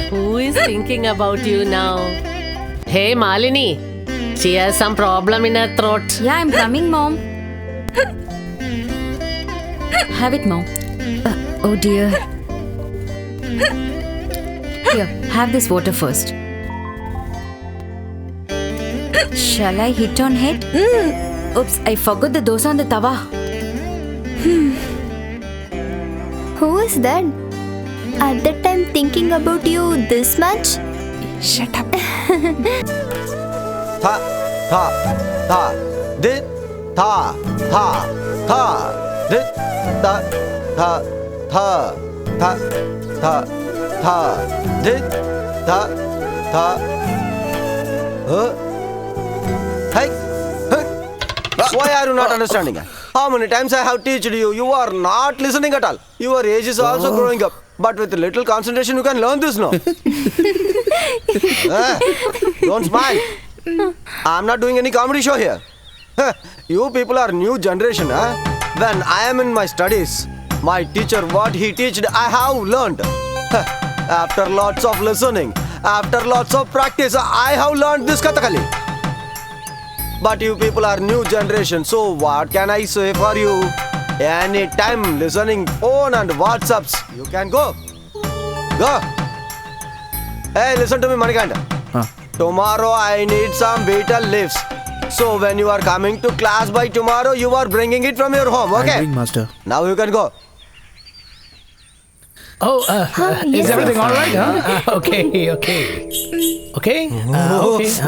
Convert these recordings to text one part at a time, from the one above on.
Who is thinking about you now? Hey, Malini. She has some problem in her throat. Yeah, I'm coming, Mom. Have it, Mom. Oh dear. Here, have this water first. Shall I hit on head? Oops, I forgot the dosa on the tawa. Who is that? At that time thinking about you this much? Shut up. Tha, tha, tha, dit, tha, tha, tha, dit, tha, tha, tha, tha, tha, tha, dit, tha, tha. Hey, hey. Why are you not understanding? How many times I have taught you? You are not listening at all. Your age is also growing up. But with little concentration, you can learn this now. Don't smile. I'm not doing any comedy show here. You people are new generation. When I am in my studies, my teacher, what he taught, I have learned. After lots of listening, after lots of practice, I have learned this Kathakali. But you people are new generation, so what can I say for you? Anytime listening phone and WhatsApps, you can go. Go. Hey, listen to me, Manikanda. Tomorrow I need some betel leaves. So when you are coming to class by tomorrow, you are bringing it from your home, okay? I bring, Master. Now you can go. Oh, is everything all right? Okay. Okay.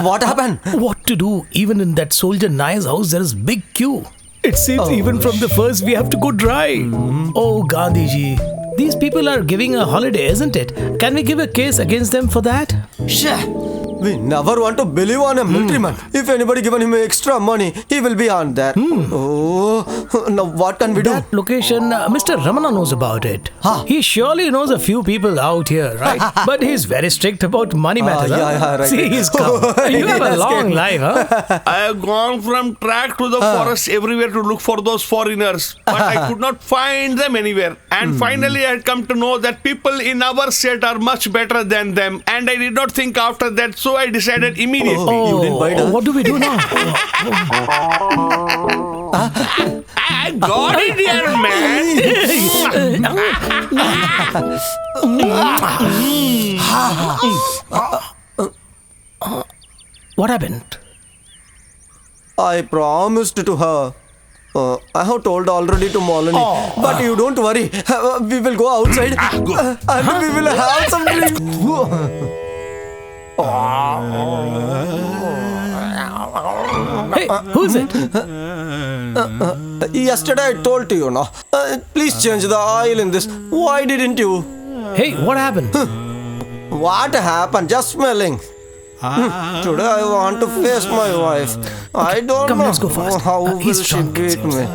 What happened? What to do? Even in that soldier Naya's house, there is big queue. It seems even from the first we have to go dry. Oh, Gandhiji. These people are giving a holiday, isn't it? Can we give a case against them for that? We never want to believe on a military man. If anybody given him extra money, he will be on that. Oh, now what can we do? That location, Mr. Ramana knows about it. He surely knows a few people out here, right? But he's very strict about money matters. Right. See, he's come. You have a long life, huh? I have gone from track to the forest everywhere to look for those foreigners, but I could not find them anywhere. And finally, I had come to know that people in our state are much better than them. And I did not think after that, so I decided immediately. You didn't bite her? What do we do now? I got it here, man. What happened? I promised to her. I have told already to Molani. But you don't worry. We will go outside and we will have some drink. Hey, who's it? Yesterday I told to you, no? Please change the oil in this. Why didn't you? Hey, what happened? What happened? Just smelling. Today I want to face my wife. I don't Come, know let's go fast. how will He's she drunk, beat me.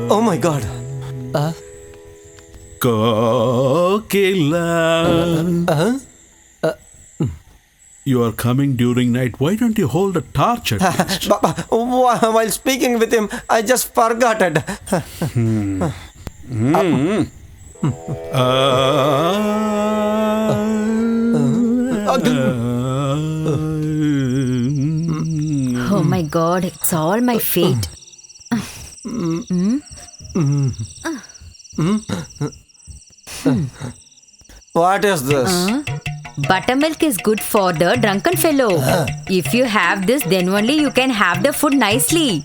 Oh my God. Kokila. You are coming during night. Why don't you hold a torch at least? While speaking with him, I just forgot it. Oh my God, it's all my fate. What is this? Buttermilk is good for the drunken fellow. If you have this, then only you can have the food nicely.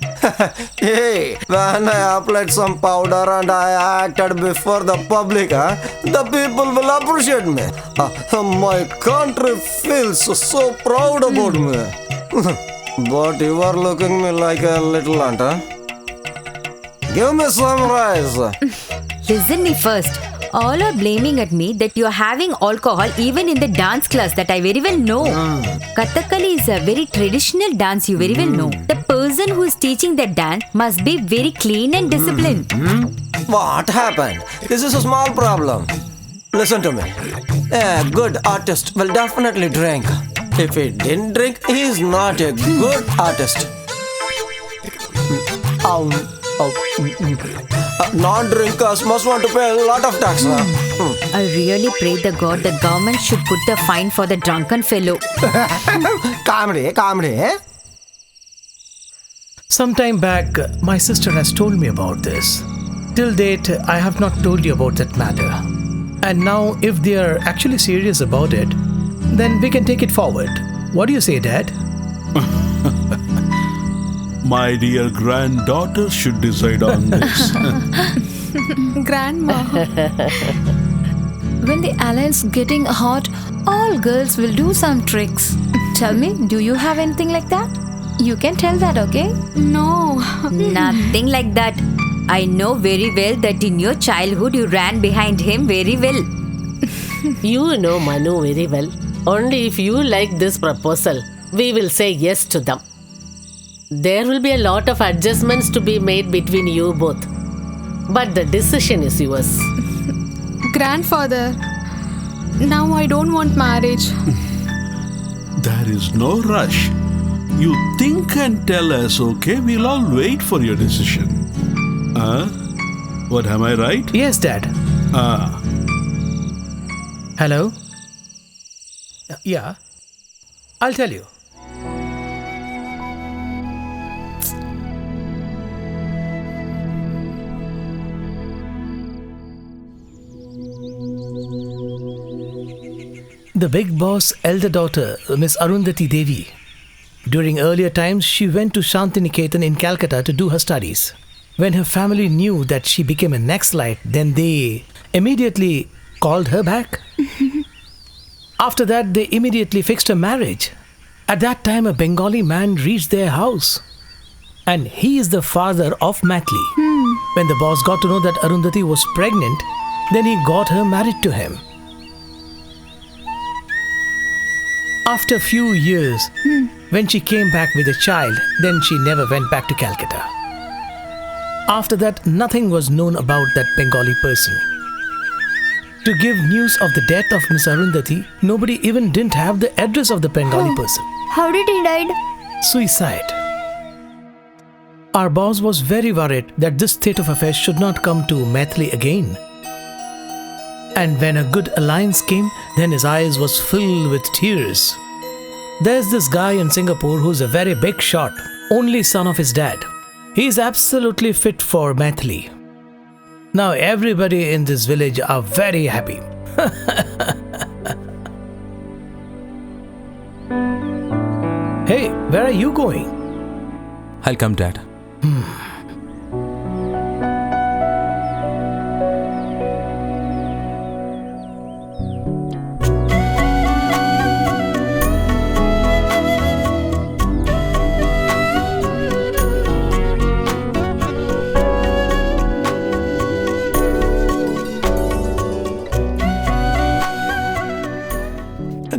Hey, when I applied some powder and I acted before the public, the people will appreciate me. My country feels so proud about me. But you are looking me like a little ant, huh? Give me some rice. Listen me first. All are blaming at me that you are having alcohol even in the dance class that I very well know. Kathakali is a very traditional dance, you very well know. The person who is teaching that dance must be very clean and disciplined. What happened? This is a small problem. Listen to me. A good artist will definitely drink. If he didn't drink, he is not a good artist. Non-drinkers must want to pay a lot of tax. I really pray the God the government should put the fine for the drunken fellow. Comedy. Some time back, my sister has told me about this. Till date, I have not told you about that matter. And now, if they are actually serious about it, then we can take it forward. What do you say, Dad? My dear granddaughter should decide on this. Grandma. When the alliance getting hot, all girls will do some tricks. Tell me, do you have anything like that? You can tell that, okay? No. Nothing like that. I know very well that in your childhood you ran behind him very well. You know Manu very well. Only if you like this proposal, we will say yes to them. There will be a lot of adjustments to be made between you both. But the decision is yours. Grandfather, now I don't want marriage. There is no rush. You think and tell us, okay? We'll all wait for your decision. What, am I right? Yes, Dad. Hello? Yeah. I'll tell you. The big boss' elder daughter, Miss Arundhati Devi. During earlier times, she went to Shantiniketan in Calcutta to do her studies. When her family knew that she became a Naxalite, then they immediately called her back. After that, they immediately fixed a marriage. At that time, a Bengali man reached their house. And he is the father of Matli. When the boss got to know that Arundhati was pregnant, then he got her married to him. After a few years, when she came back with a child, then she never went back to Calcutta. After that, nothing was known about that Bengali person. To give news of the death of Miss Arundhati, nobody even didn't have the address of the Bengali person. How did he died? Suicide. Our boss was very worried that this state of affairs should not come to Maithili again. And when a good alliance came, then his eyes was filled with tears. There's this guy in Singapore who's a very big shot, only son of his dad. He's absolutely fit for Maithili. Now everybody in this village are very happy. Hey, where are you going? I'll come, Dad.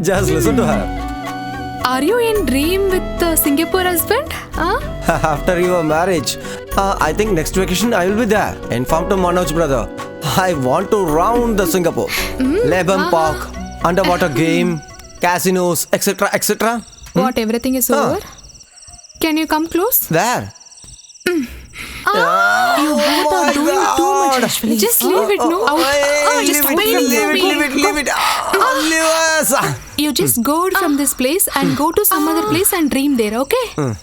Just listen to her. Are you in dream with the Singapore husband? Huh? After your marriage, I think next vacation I will be there. Inform to Manoj brother. I want to round the Singapore. Leban Park, underwater game, casinos, etc. etc. What, everything is over? Can you come close? There. You both are doing too much, Ashwini. Just leave it, no? Just Leave it. Leave us. You just go from this place and go to some other place and dream there, okay?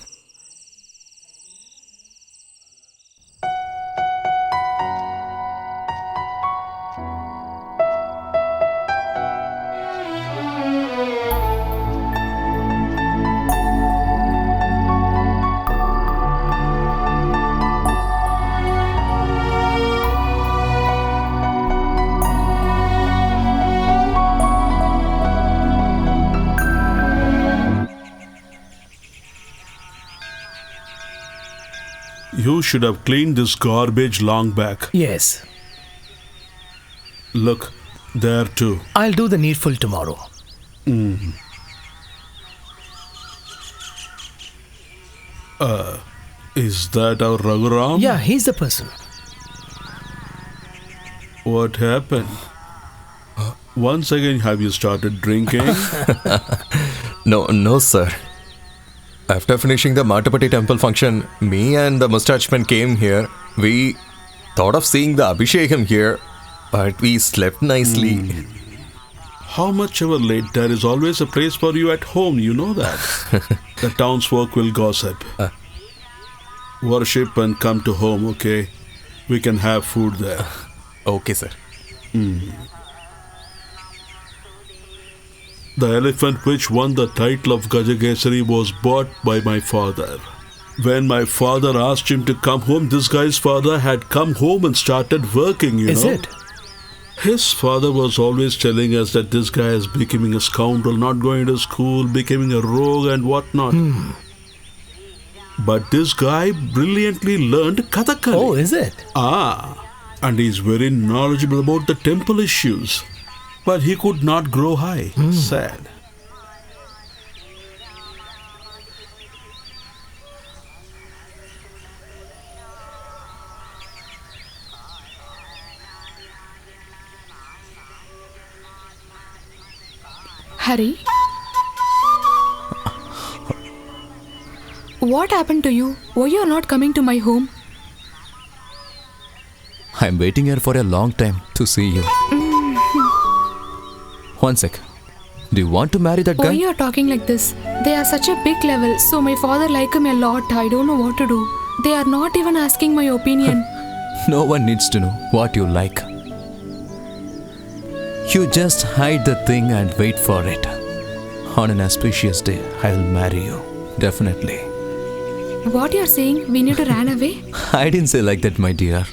You should have cleaned this garbage long back. Yes, Look, there too. I'll do the needful tomorrow. Is that our Raghuram? Yeah, he's the person. What happened? Once again, have you started drinking? No, sir. After finishing the Matapati temple function, me and the mustache man came here. We thought of seeing the Abhishekam here, but we slept nicely. How much ever late, there is always a place for you at home, you know that. The townsfolk will gossip. Worship and come to home, okay? We can have food there. Okay, sir. The elephant which won the title of Gajagesari was bought by my father. When my father asked him to come home, this guy's father had come home and started working, you know. Is it? His father was always telling us that this guy is becoming a scoundrel, not going to school, becoming a rogue and whatnot. But this guy brilliantly learned Kathakali. Oh, is it? And he's very knowledgeable about the temple issues. But he could not grow high. Sad. Harry? What happened to you? Why you are not coming to my home? I'm waiting here for a long time to see you. One sec. Do you want to marry that Why guy? you are talking like this? They are such a big level, so my father like him a lot. I don't know what to do. They are not even asking my opinion. No one needs to know what you like. You just hide the thing and wait for it. On an auspicious day, I will marry you. Definitely. What you are saying? We need to run away? I didn't say like that, my dear.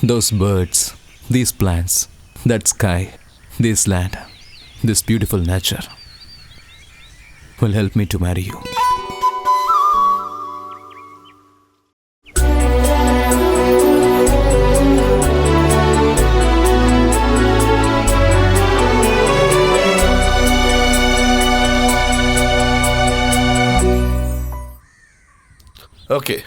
Those birds, these plants, that sky, this land, this beautiful nature will help me to marry you. Okay.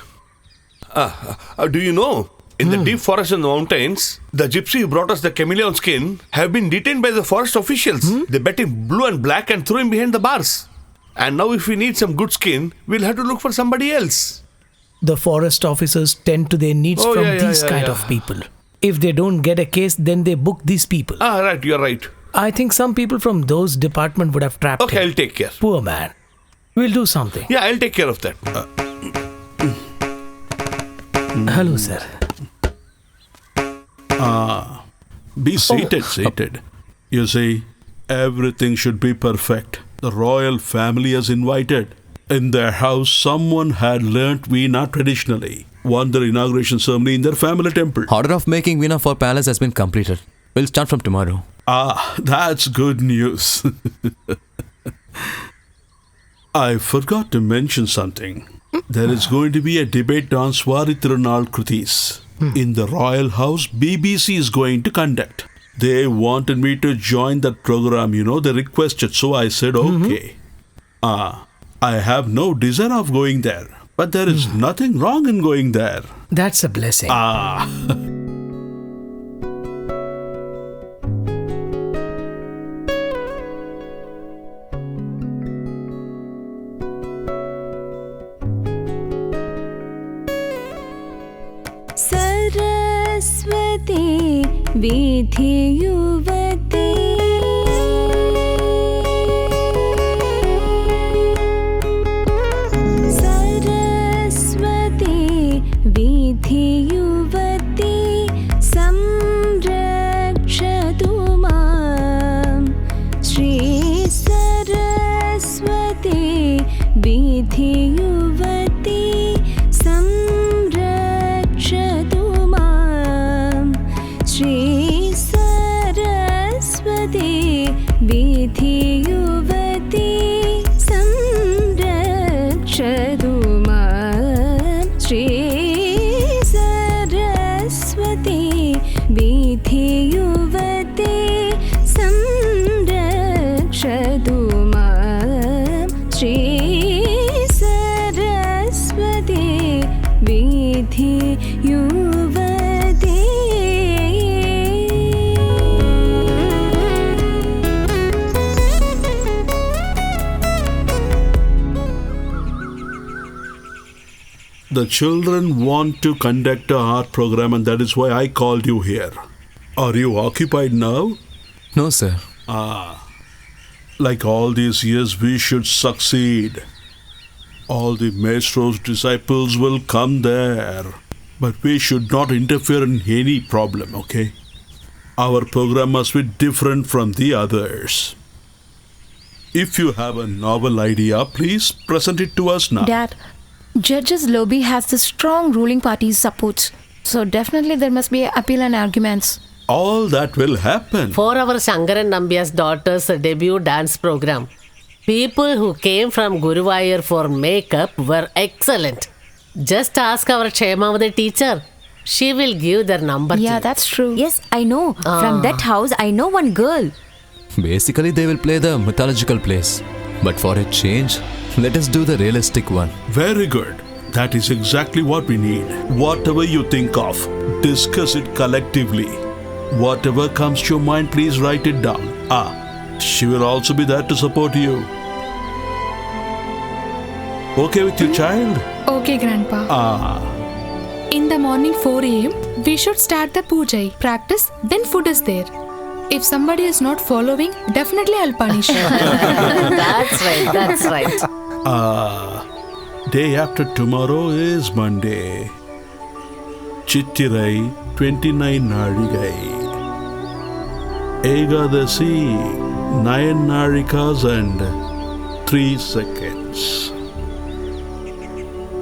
Do you know, in the deep forest and the mountains, the gypsy who brought us the chameleon skin have been detained by the forest officials. They bet him blue and black and threw him behind the bars. And now if we need some good skin, we'll have to look for somebody else. The forest officers tend to their needs from these kind of people. If they don't get a case, then they book these people. Right, you're right. I think some people from those department would have trapped Okay, him. I'll take care. Poor man. We'll do something. Yeah, I'll take care of that. Hello, sir. Be seated. You see, everything should be perfect. The royal family is invited. In their house, someone had learnt Veena traditionally. Won their inauguration ceremony in their family temple. Order of making Veena for palace has been completed. We'll start from tomorrow. That's good news. I forgot to mention something. There is going to be a debate on Swari Tirunal Krutis. In the royal house, BBC is going to conduct. They wanted me to join that program, you know, they requested, so I said okay. I have no desire of going there, but there is nothing wrong in going there. That's a blessing. Saraswati Vidhi Yuvati Saraswati Vidhi Yuvati Samrakshatu Mam Shri Saraswati Vidhi Yuvati Samrakshatu Mam Shri Saraswati Vidhi Yuvati Samrakshatu Mam Shri Saraswati Vidhi Yuvati Samrakshatu Mam Shri Saraswati Vidhi Yuvati. The children want to conduct a art program, and that is why I called you here. Are you occupied now? No, sir. Like all these years, we should succeed. All the maestro's disciples will come there. But we should not interfere in any problem, okay? Our program must be different from the others. If you have a novel idea, please present it to us now. Dad, Judge's lobby has the strong ruling party's support. So definitely there must be appeal and arguments. All that will happen. For our Shankaran Nambiar's daughter's debut dance program, people who came from Guruvayur for makeup were excellent. Just ask our Chemavati teacher. She will give their number to Yeah, you. that's true. Yes, I know. From that house, I know one girl. Basically, they will play the mythological plays. But for a change, let us do the realistic one. Very good. That is exactly what we need. Whatever you think of, discuss it collectively. Whatever comes to your mind, please write it down. She will also be there to support you. Okay with your child? Okay, Grandpa. In the morning 4 a.m., we should start the puja, practice, then food is there. If somebody is not following, definitely I'll punish him. That's right. Day after tomorrow is Monday. Chittirai 29 Nadigai. Egadasi 9 Nadikas and 3 seconds.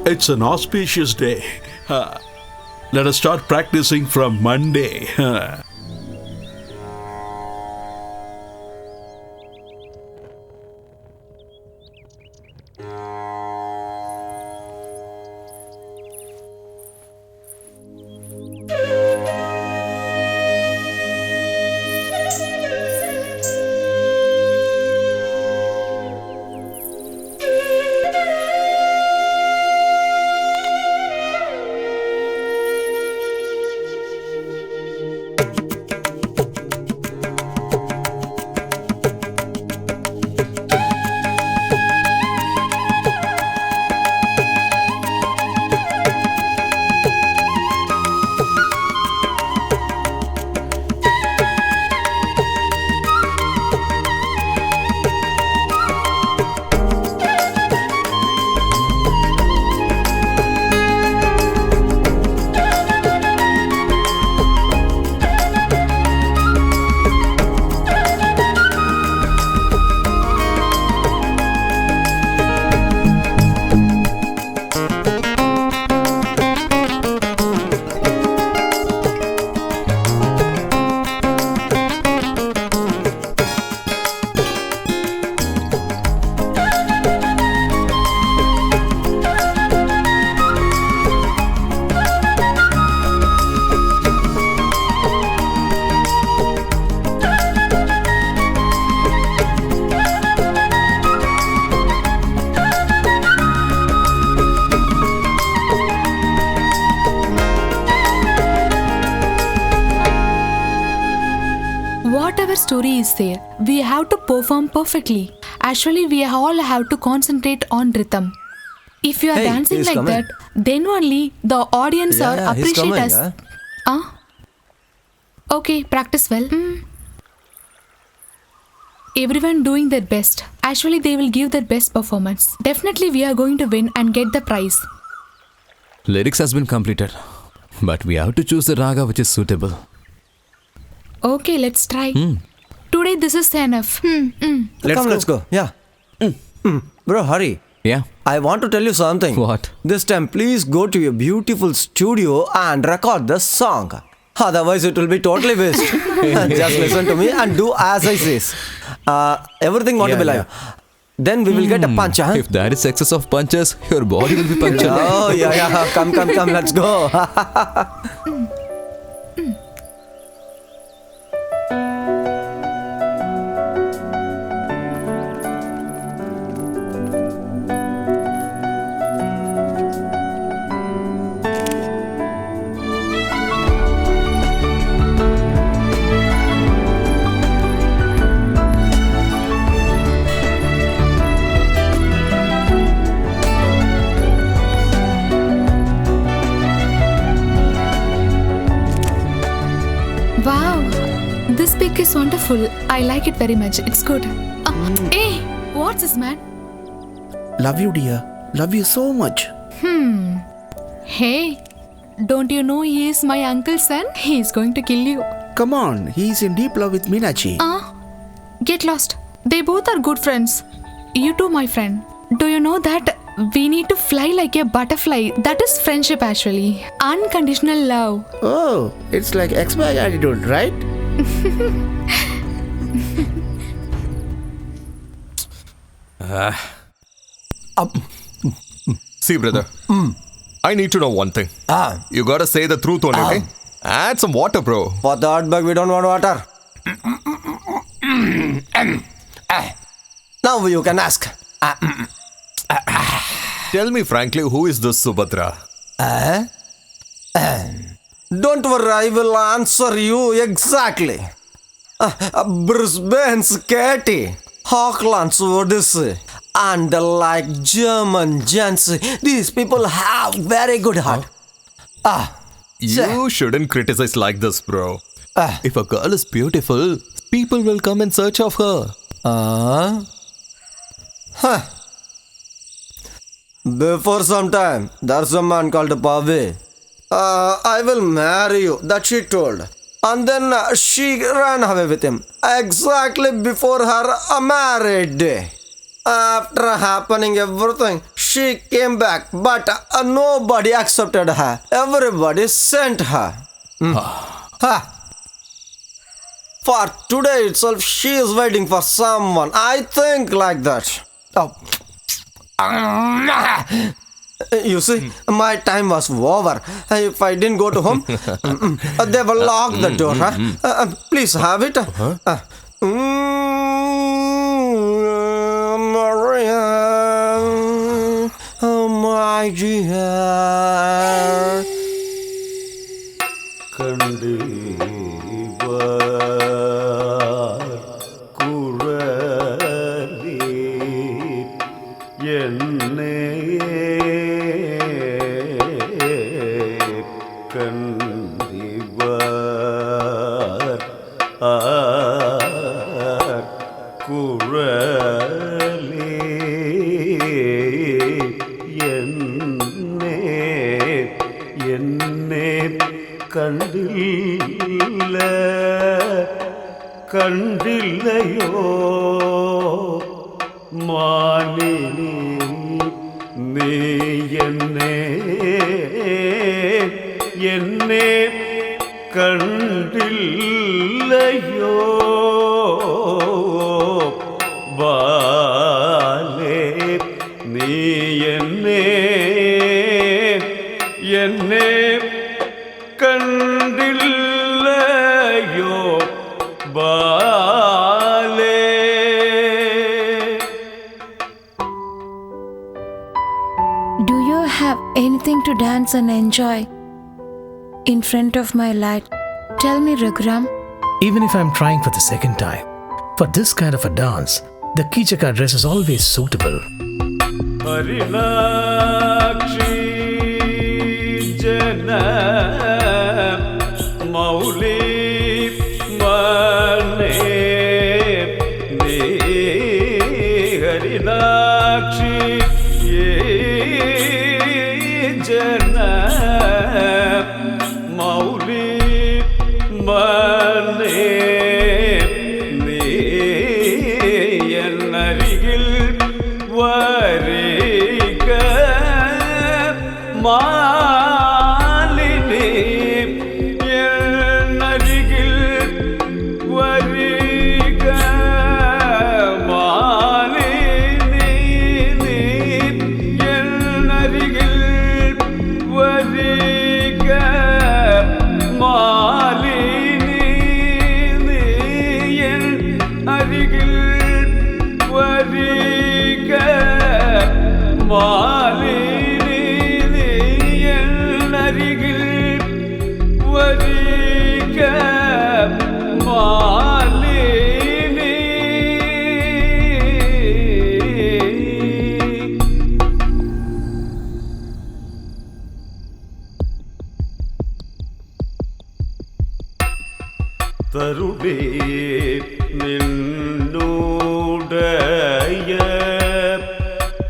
It's an auspicious day. Let us start practicing from Monday. Whatever story is there, we have to perform perfectly. Actually, we all have to concentrate on rhythm. If you are Hey, dancing he's like coming. that, then only the audience are he's appreciate coming, us. Okay, practice well. Everyone doing their best. Actually, they will give their best performance. Definitely, we are going to win and get the prize. Lyrics has been completed. But we have to choose the raga which is suitable. Okay, let's try. Today, this is enough. Let's go. Yeah. Bro, hurry. Yeah. I want to tell you something. What? This time, please go to your beautiful studio and record the song. Otherwise, it will be totally waste. Just listen to me and do as I say. Everything want to be live. Then we will get a punch, huh? If there is excess of punches, your body will be punctured. Oh, yeah. Come, let's go. Wow, this pic is wonderful. I like it very much. It's good. Hey, what's this, man? Love you, dear. Love you so much. Hey, don't you know he is my uncle's son? He is going to kill you. Come on, he's in deep love with Meenakshi. Get lost. They both are good friends. You too, my friend. Do you know that we need to fly like a butterfly? That is friendship actually. Unconditional love. Oh, it's like ex-boy attitude, right? See, brother. I need to know one thing. You gotta say the truth only, okay? Add some water, bro. For the hot bag, we don't want water. Now you can ask. Tell me frankly, who is this Subhadra? Don't worry, I will answer you exactly. Brisbane's Katie, Auckland's Odyssey, and like German gents, these people have very good heart. You shouldn't criticize like this, bro. If a girl is beautiful, people will come in search of her. Before some time, there's a man called Pavi. I will marry you, that she told. And then she ran away with him. Exactly before her marriage day. After happening everything, she came back, but nobody accepted her. Everybody sent her. For today itself, she is waiting for someone. I think like that. You see, my time was over. If I didn't go to home, they will lock the door. Please have it. Maria, my dear. കണ്ടില്ലയോ Malini നീ എന്നെ കണ്ടില്ലയോ ബാലേ നീ എന്നെ കണ്ടില്ലയോ ബാലേ. Do you have anything to dance and enjoy in front of my light? Tell me, Raghuram. Even if I'm trying for the second time, for this kind of a dance, the Kichaka dress is always suitable. Harinakshi Jana Mauli Mane Ne Harinakshi Jana Mauli Mane Ne Yenarigil Variga Malini Yenarigil Variga Malini Yenarigil Variga Malini തരുടേ നിന്നുടയ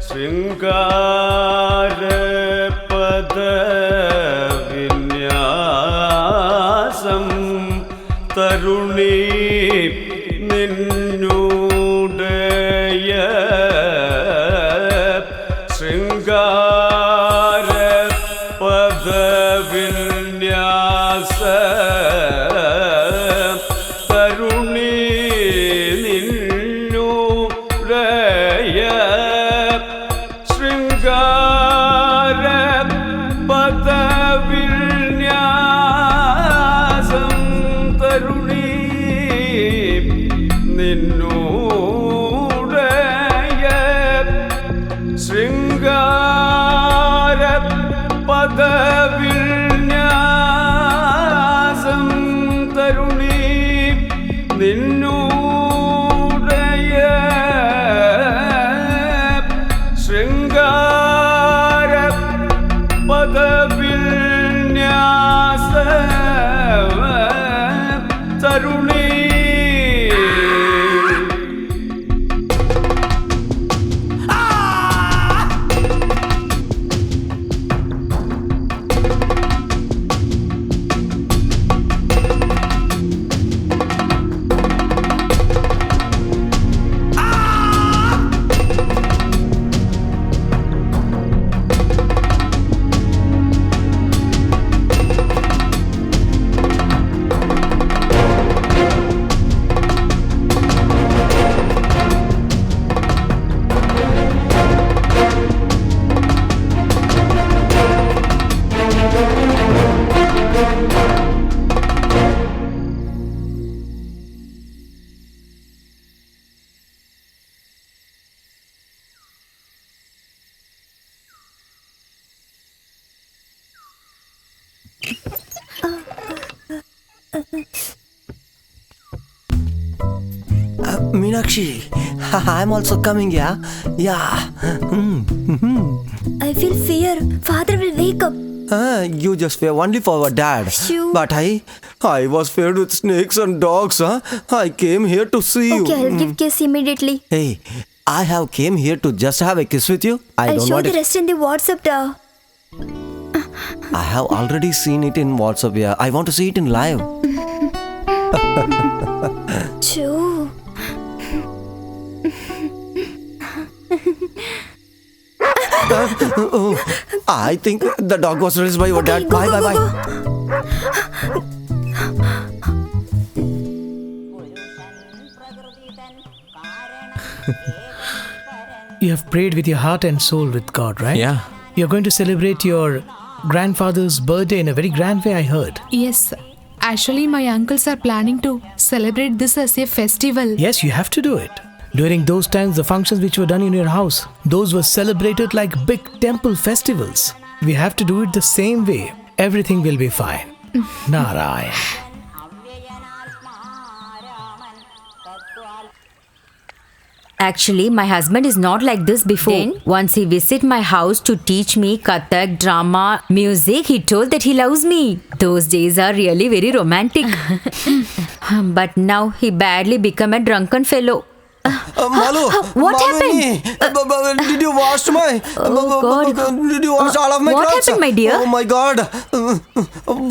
ശൃംഗാര പദവിന്യാസം Tharuni നിന്നുടയ ശൃംഗാര പദവിന്യാസ Tharuni നിന്നുടയ ശൃംഗാര പദവിന്യാസം Tharuni നിന്നുടയ ശൃംഗാര പദവിന്യാസം Tharuni നിന്നുടയ ശൃംഗാര പദവിന്യാസ Tharuni. Meenakshi, I'm also coming, yeah? Yeah. I feel fear. Father will wake up. You just fear only for our dad. Shoo. But I was feared with snakes and dogs, huh? I came here to see you. Okay, I'll give kiss immediately. Hey, I have came here to just have a kiss with you. I'll don't show want the it. rest in the WhatsApp, da. I have already seen it in WhatsApp, yeah. I want to see it in live. Choo. I think the dog was released by your dad. Go, Bye, go, bye, go, bye. You have prayed with your heart and soul with God, right? Yeah. You're going to celebrate your grandfather's birthday in a very grand way, I heard. Yes. Actually, my uncles are planning to celebrate this as a festival. Yes, you have to do it. During those times, the functions which were done in your house, those were celebrated like big temple festivals. We have to do it the same way. Everything will be fine. Narayan. Actually, my husband is not like this before. Then, once he visit my house to teach me Kathak, drama, music, he told that he loves me. Those days are really very romantic. But now he badly become a drunken fellow. Malu, What Malini, did you wash my? Oh God! Did you wash all of my What clothes? happened, my dear? Oh my God!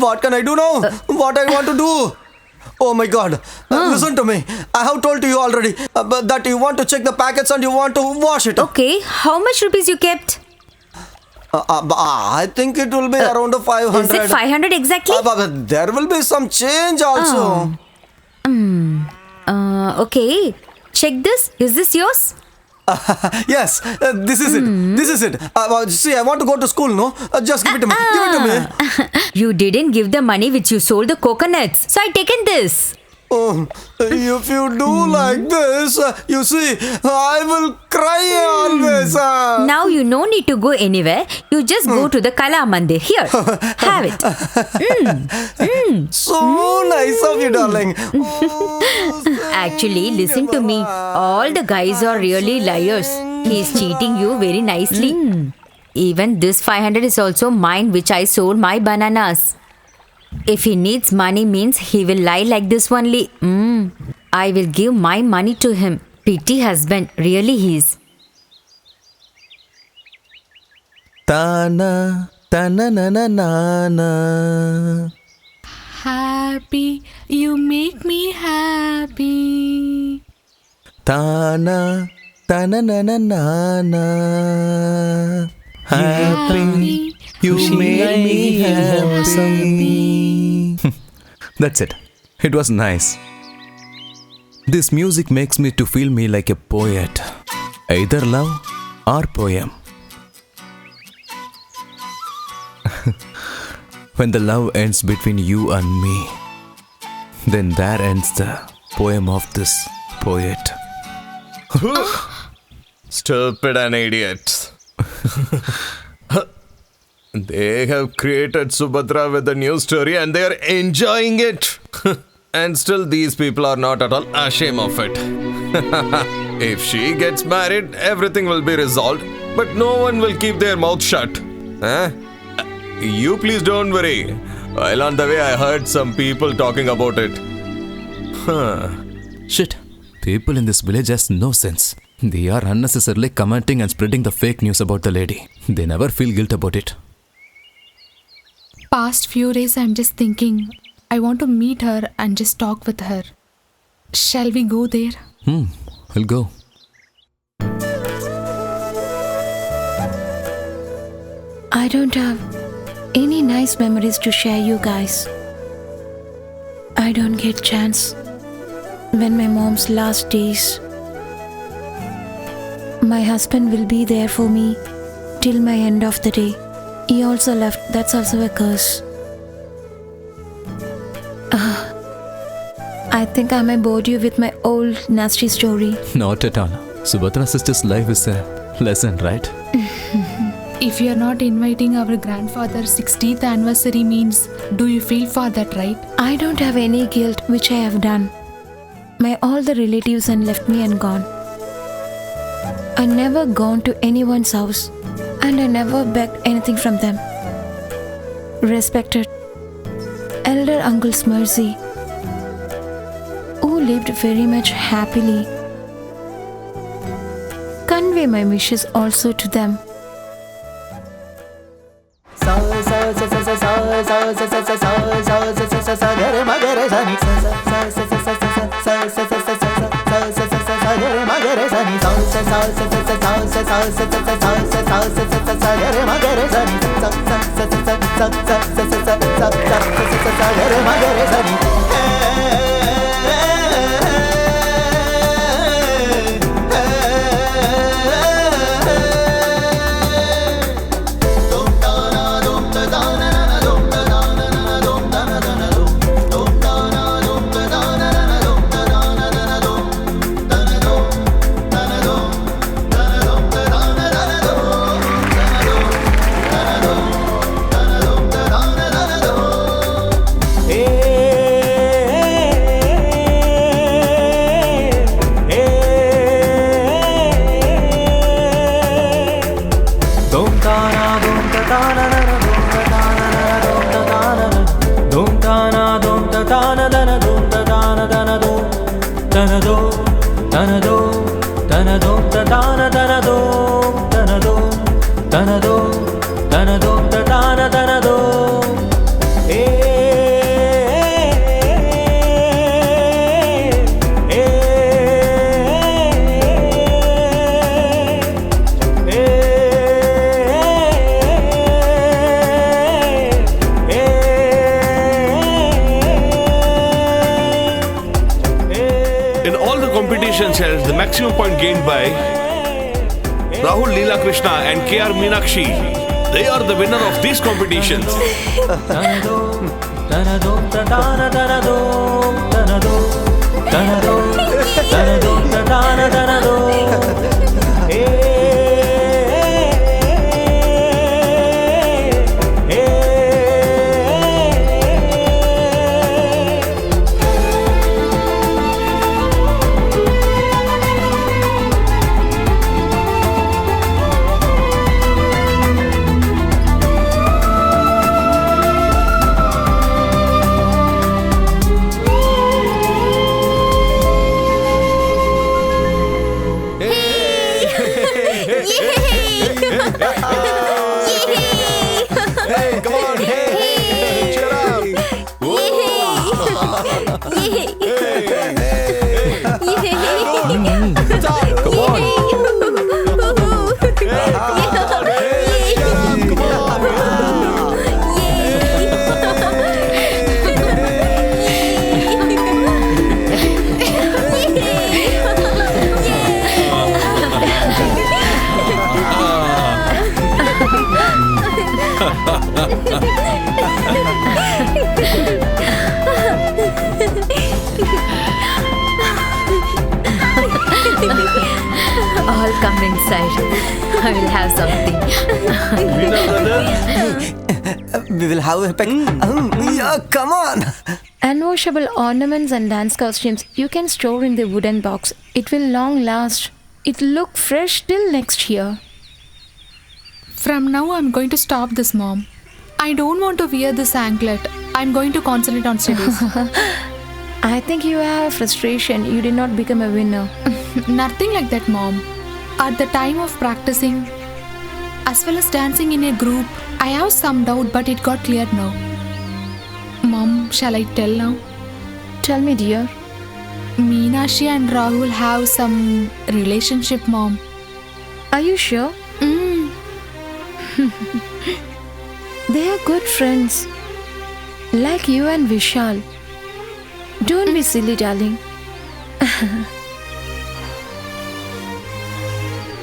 What can I do now? What I want to do? Oh my God! Listen to me. I have told to you already that you want to check the packets and you want to wash it. Okay, how much rupees you kept? I think it will be around 500. Is it 500 exactly? But there will be some change also. Okay. Check this. Is this yours? Yes, this is it. This is it. See, I want to go to school, no? Just give it to me. Give it to me. You didn't give the money which you sold the coconuts. So I taken this. Oh, if you do like this, you see, I will cry always. Now you no need to go anywhere. You just go to the Kala Mandir. Here, have it. So nice of you, darling. Actually, listen to me. All the guys are really liars. He's cheating you very nicely. Even this 500 is also mine, which I sold my bananas. If he needs money means he will lie like this only. I will give my money to him. Pity husband, really he is. Tana, tana, na, na, na, na. Happy, you make me happy. Tana, tana, na, na, na, na. Happy, you make me happy. That's it. It was nice. This music makes me to feel me like a poet. Either love or poem. When the love ends between you and me, then there ends the poem of this poet. Stupid and idiots. They have created Subhadra with a new story and they are enjoying it. And still these people are not at all ashamed of it. If she gets married, everything will be resolved, but no one will keep their mouth shut. You please don't worry. While on the way I heard some people talking about it. Shit. People in this village has no sense. They are unnecessarily commenting and spreading the fake news about the lady. They never feel guilt about it. Past few days I'm just thinking, I want to meet her and just talk with her. Shall we go there? I'll go. I don't have any nice memories to share you guys. I don't get chance. When my mom's last days, my husband will be there for me till my end of the day. He also left. That's also a curse. I think I may bored you with my old nasty story. Not at all. Subhadra sister's life is a lesson, right? If you are not inviting our grandfather's 60th anniversary means, do you feel for that, right? I don't have any guilt which I have done. My all the relatives and left me and gone. I never gone to anyone's house and I never begged anything from them. Respected Elder Uncle's mercy, who lived very much happily. Convey my wishes also to them. The maximum point gained by Rahul Leela Krishna and K.R. Meenakshi. They are the winner of these competitions. Come on. All come inside. I will have something. We will have a peck. Yeah, come on. Unwashable ornaments and dance costumes you can store in the wooden box. It will long last. It'll look fresh till next year. From now, I'm going to stop this, Mom. I don't want to wear this anklet. I'm going to concentrate on studies. I think you have frustration. You did not become a winner. Nothing like that, Mom. At the time of practicing, as well as dancing in a group, I have some doubt, but it got cleared now. Mom, shall I tell now? Tell me, dear. Meenakshi and Rahul have some relationship, Mom. Are you sure? They are good friends. Like you and Vishal. Don't be silly, darling.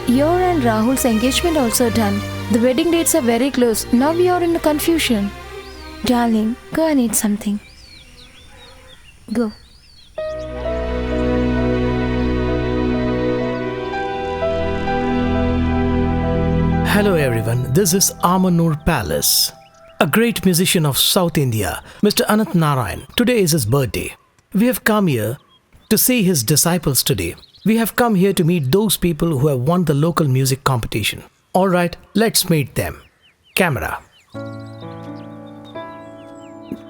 Your and Rahul's engagement also done. The wedding dates are very close. Now we are in confusion. Darling, go and eat something. Go. Hello everyone, this is Amanur Palace. A great musician of South India, Mr. Anant Narayan. Today is his birthday. We have come here to see his disciples today. We have come here to meet those people who have won the local music competition. Alright, let's meet them. Camera.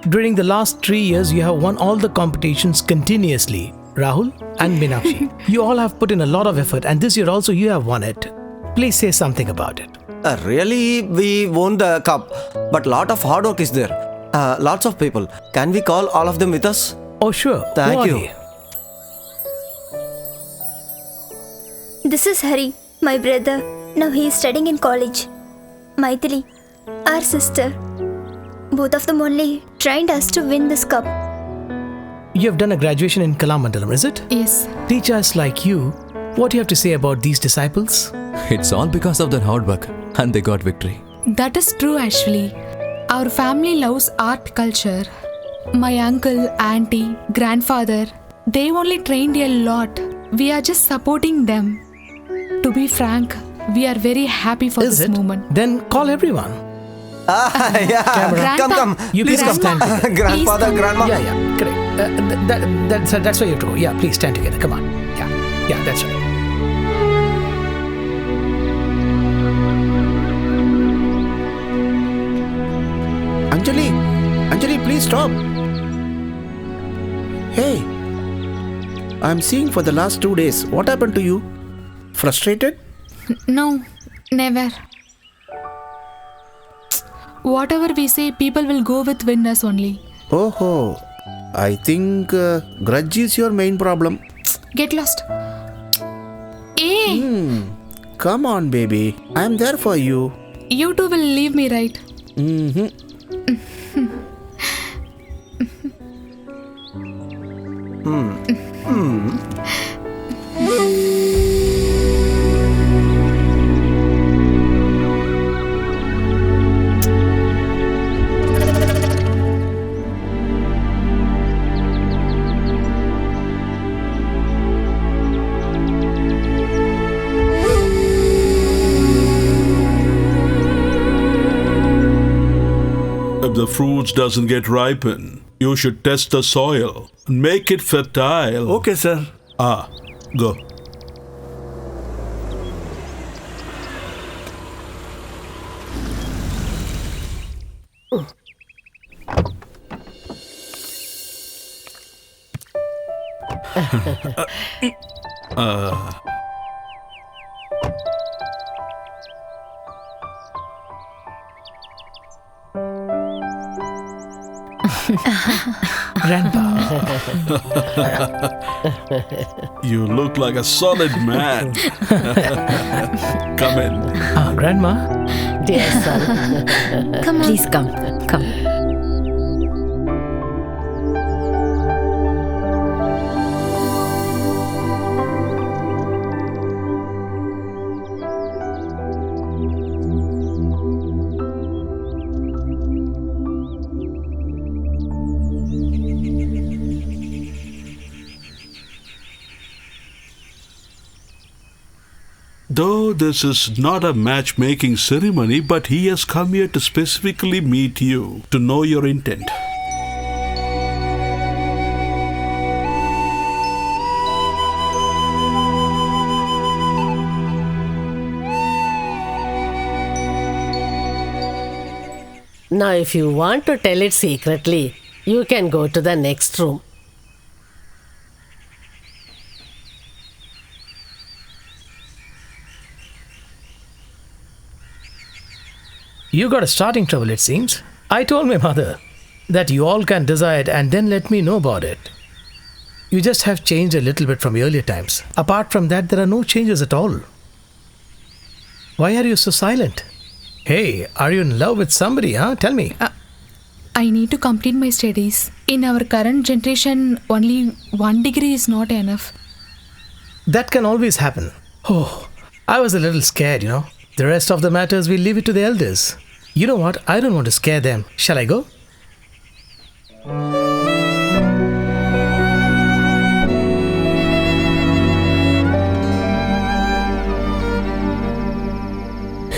During the last 3 years, you have won all the competitions continuously. Rahul and Meenakshi. You all have put in a lot of effort, and this year also you have won it. Please say something about it. Really, we won the cup, but lot of hard work is there. Lots of people. Can we call all of them with us? Oh, sure. Thank you. This is Hari, my brother. Now he is studying in college. Maithili, our sister. Both of them only trained us to win this cup. You have done a graduation in Kalamandalam, is it? Yes. Teachers like you, what do you have to say about these disciples? It's all because of their hard work, and they got victory. That is true, actually. Our family loves art culture. My uncle, auntie, grandfather, they only trained a lot. We are just supporting them. To be frank, we are very happy for Is this it? moment. Then call everyone. Yeah. Camera. Come. You Please please come. stand together. Grandfather, Please grandma. Yeah, correct. That's where you have to go. Yeah, please stand together. Come on. Yeah, that's right. Anjali, please stop. Hey, I'm seeing for the last 2 days. What happened to you? Frustrated? No, never. Whatever we say, people will go with winners only. Oh, I think grudge is your main problem. Get lost. Hey, Come on, baby. I'm there for you. you two will leave me, right? If the fruits doesn't get ripen, you should test the soil and make it fertile. Okay, sir. Go. Grandpa. You look like a solid man. Come in. Grandma. Dear son. Come on. Please come. Come. Though this is not a matchmaking ceremony, but he has come here to specifically meet you, to know your intent. Now, if you want to tell it secretly, you can go to the next room. You got a starting trouble, it seems. I told my mother that you all can decide and then let me know about it. You just have changed a little bit from earlier times. Apart from that, there are no changes at all. Why are you so silent? Hey, are you in love with somebody, huh? Tell me. I need to complete my studies. In our current generation, only 1 degree is not enough. That can always happen. Oh, I was a little scared, you know. The rest of the matters, we'll leave it to the elders. You know what? I don't want to scare them. Shall I go?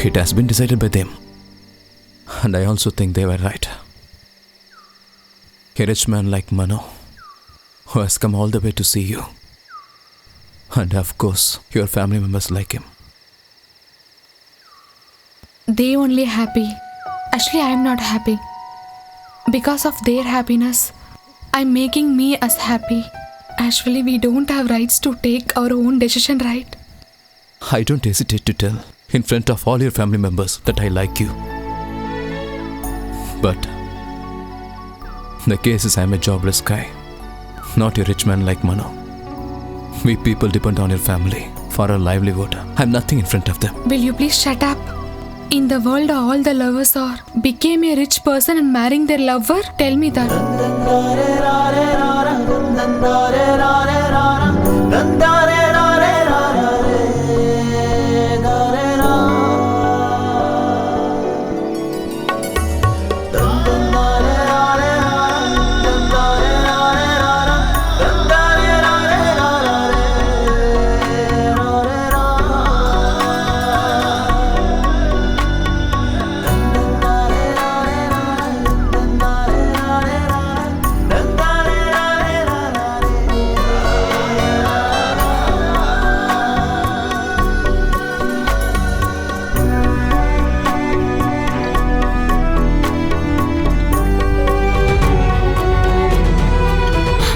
It has been decided by them. And I also think they were right. A rich man like Mano, who has come all the way to see you. And of course, your family members like him. They only happy. Actually, I am not happy. Because of their happiness, I'm making me as happy. Actually, we don't have rights to take our own decision, right? I don't hesitate to tell in front of all your family members that I like you. But the case is I'm a jobless guy, not a rich man like Mano. We people depend on your family for our livelihood. I'm nothing in front of them. Will you please shut up? In the world, all the lovers are became a rich person and marrying their lover? Tell me that.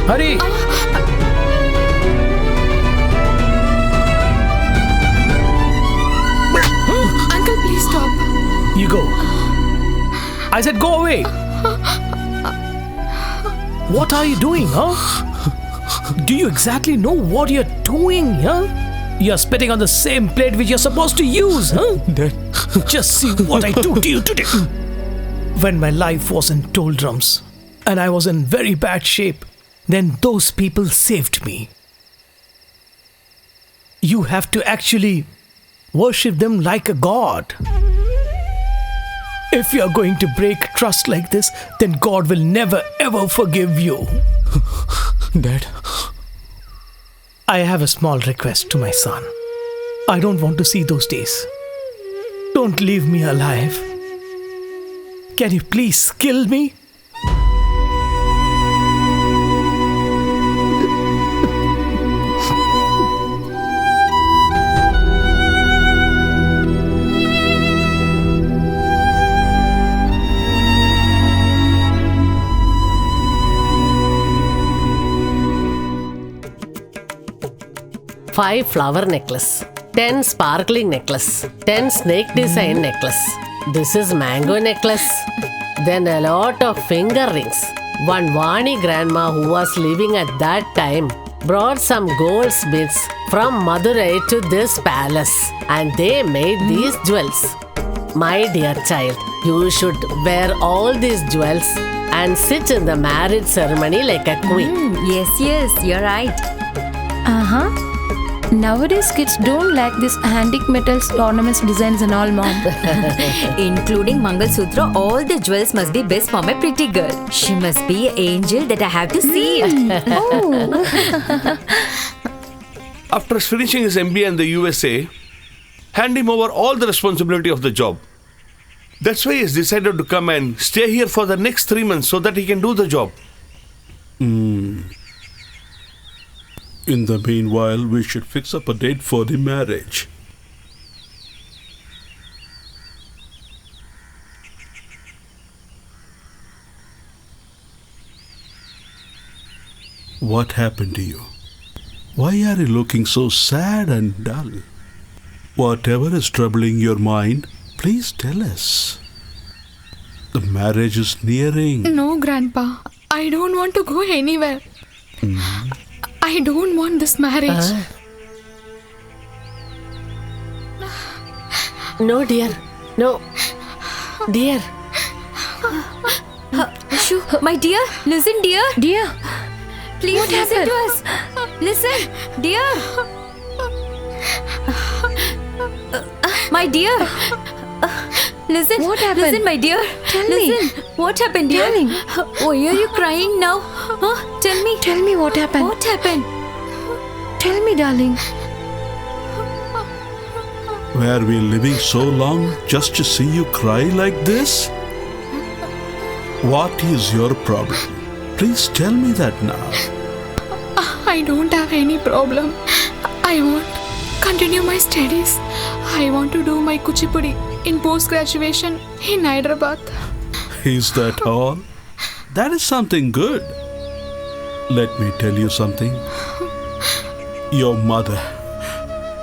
Hurry! Uncle, please stop. You go. I said go away. What are you doing, huh? Do you exactly know what you're doing, huh? You're spitting on the same plate which you're supposed to use, huh? Dad. Just see what I do to you today. When my life was in doldrums and I was in very bad shape, then those people saved me. You have to actually worship them like a god. If you're going to break trust like this, then God will never ever forgive you. Dad. I have a small request to my son. I don't want to see those days. Don't leave me alive. Can you please kill me? Five flower necklace, 10 sparkling necklace, 10 snake design necklace. This is mango necklace. Then a lot of finger rings. One Vani grandma who was living at that time brought some goldsmiths from Madurai to this palace and they made these jewels. My dear child, you should wear all these jewels and sit in the marriage ceremony like a queen. Yes, you're right. Nowadays, kids don't like this antique metals, ornaments, designs, and all, mom. Including Mangal Sutra, all the jewels must be best for my pretty girl. She must be an angel that I have to see. After finishing his MBA in the USA, hand him over all the responsibility of the job. That's why he's decided to come and stay here for the next 3 months so that he can do the job. In the meanwhile, we should fix up a date for the marriage. What happened to you? Why are you looking so sad and dull? Whatever is troubling your mind, please tell us. The marriage is nearing. No, Grandpa. I don't want to go anywhere. I don't want this marriage. No, dear. No. Dear. Shoo, my dear, listen, dear. Dear, Please what listen happened? to us. Listen, dear. My dear. Listen. What happened? Listen, my dear. Tell me. Listen. What happened, dear? Darling. Why are you crying now? Tell me. Tell me what happened. What happened? Tell me, darling. Were we living so long just to see you cry like this? What is your problem? Please tell me that now. I don't have any problem. I want to continue my studies. I want to do my Kuchipudi in post-graduation in Hyderabad. Is that all? That is something good. Let me tell you something. Your mother,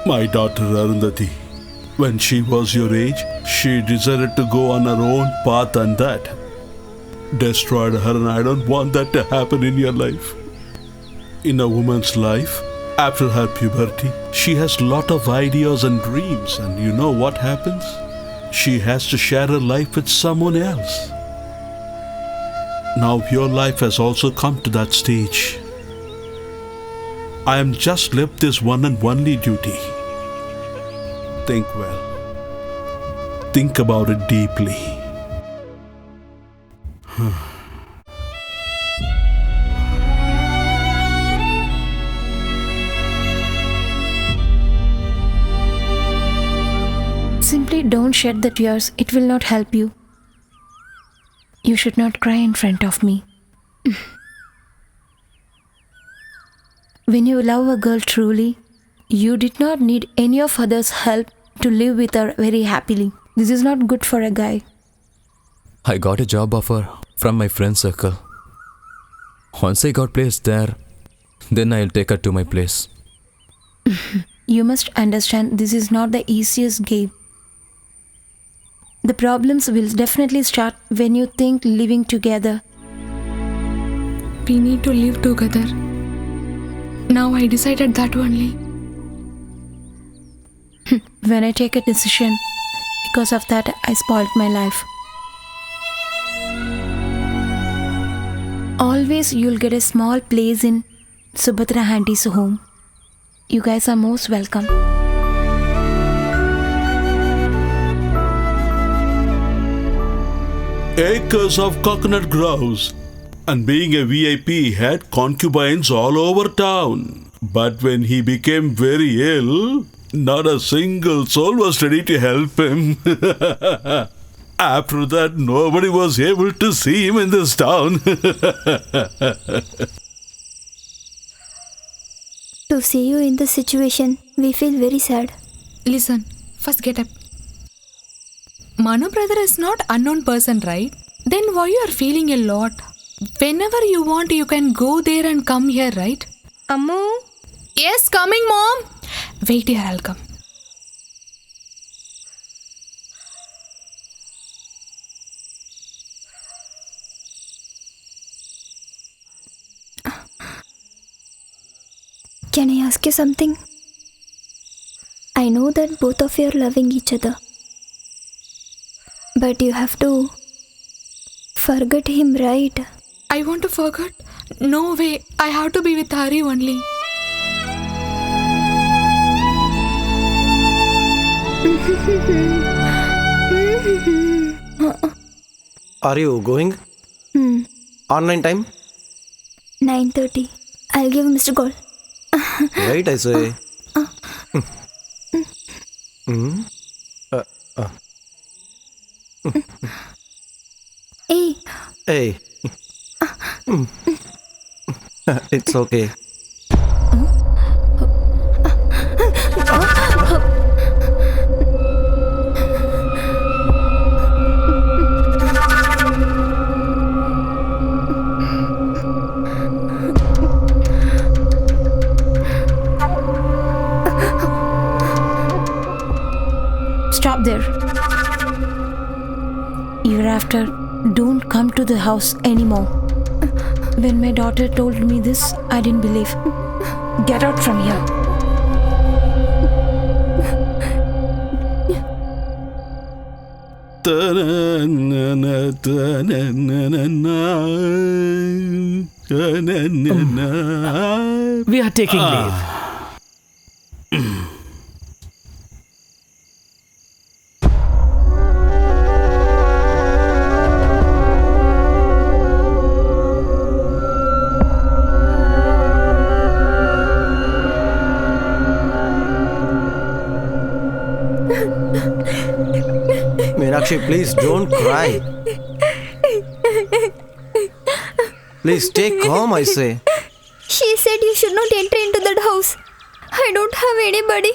my daughter Arundhati, when she was your age, she decided to go on her own path and that destroyed her, and I don't want that to happen in your life. In a woman's life, after her puberty, she has lot of ideas and dreams, and you know what happens? She has to share her life with someone else. Now your life has also come to that stage. I am just left this one and only duty. Think well. Think about it deeply. Simply don't shed the tears. It will not help you. You should not cry in front of me. When you love a girl truly, you did not need any of others' help to live with her very happily. This is not good for a guy. I got a job offer from my friend circle. Once I got placed there, then I'll take her to my place. You must understand this is not the easiest game. The problems will definitely start when you think living together. We need to live together. Now I decided that only. When I take a decision, because of that I spoiled my life. Always you'll get a small place in Subhadra Auntie's home. You guys are most welcome. Acres of coconut groves, and being a VIP had concubines all over town. But when he became very ill, not a single soul was ready to help him. After that, nobody was able to see him in this town. To see you in this situation, we feel very sad. Listen, first get up. Manu brother is not unknown person, right? Then why you are feeling a lot? Whenever you want, you can go there and come here, right? Ammu? Yes, coming, mom. Wait here, I'll come. Can I ask you something? I know that both of you are loving each other. But you have to forget him, right? I want to forget. No way. I have to be with Hari only. Are you going? Online time? 9:30. I'll give Mr. Gold. Wait, I say. Hey, Hey. It's okay. Stop there. Hereafter, don't come to the house anymore. When my daughter told me this, I didn't believe. Get out from here. We are taking leave. Meenakshi, please don't cry. Please stay calm, I say. she said you should not enter into that house. I don't have anybody.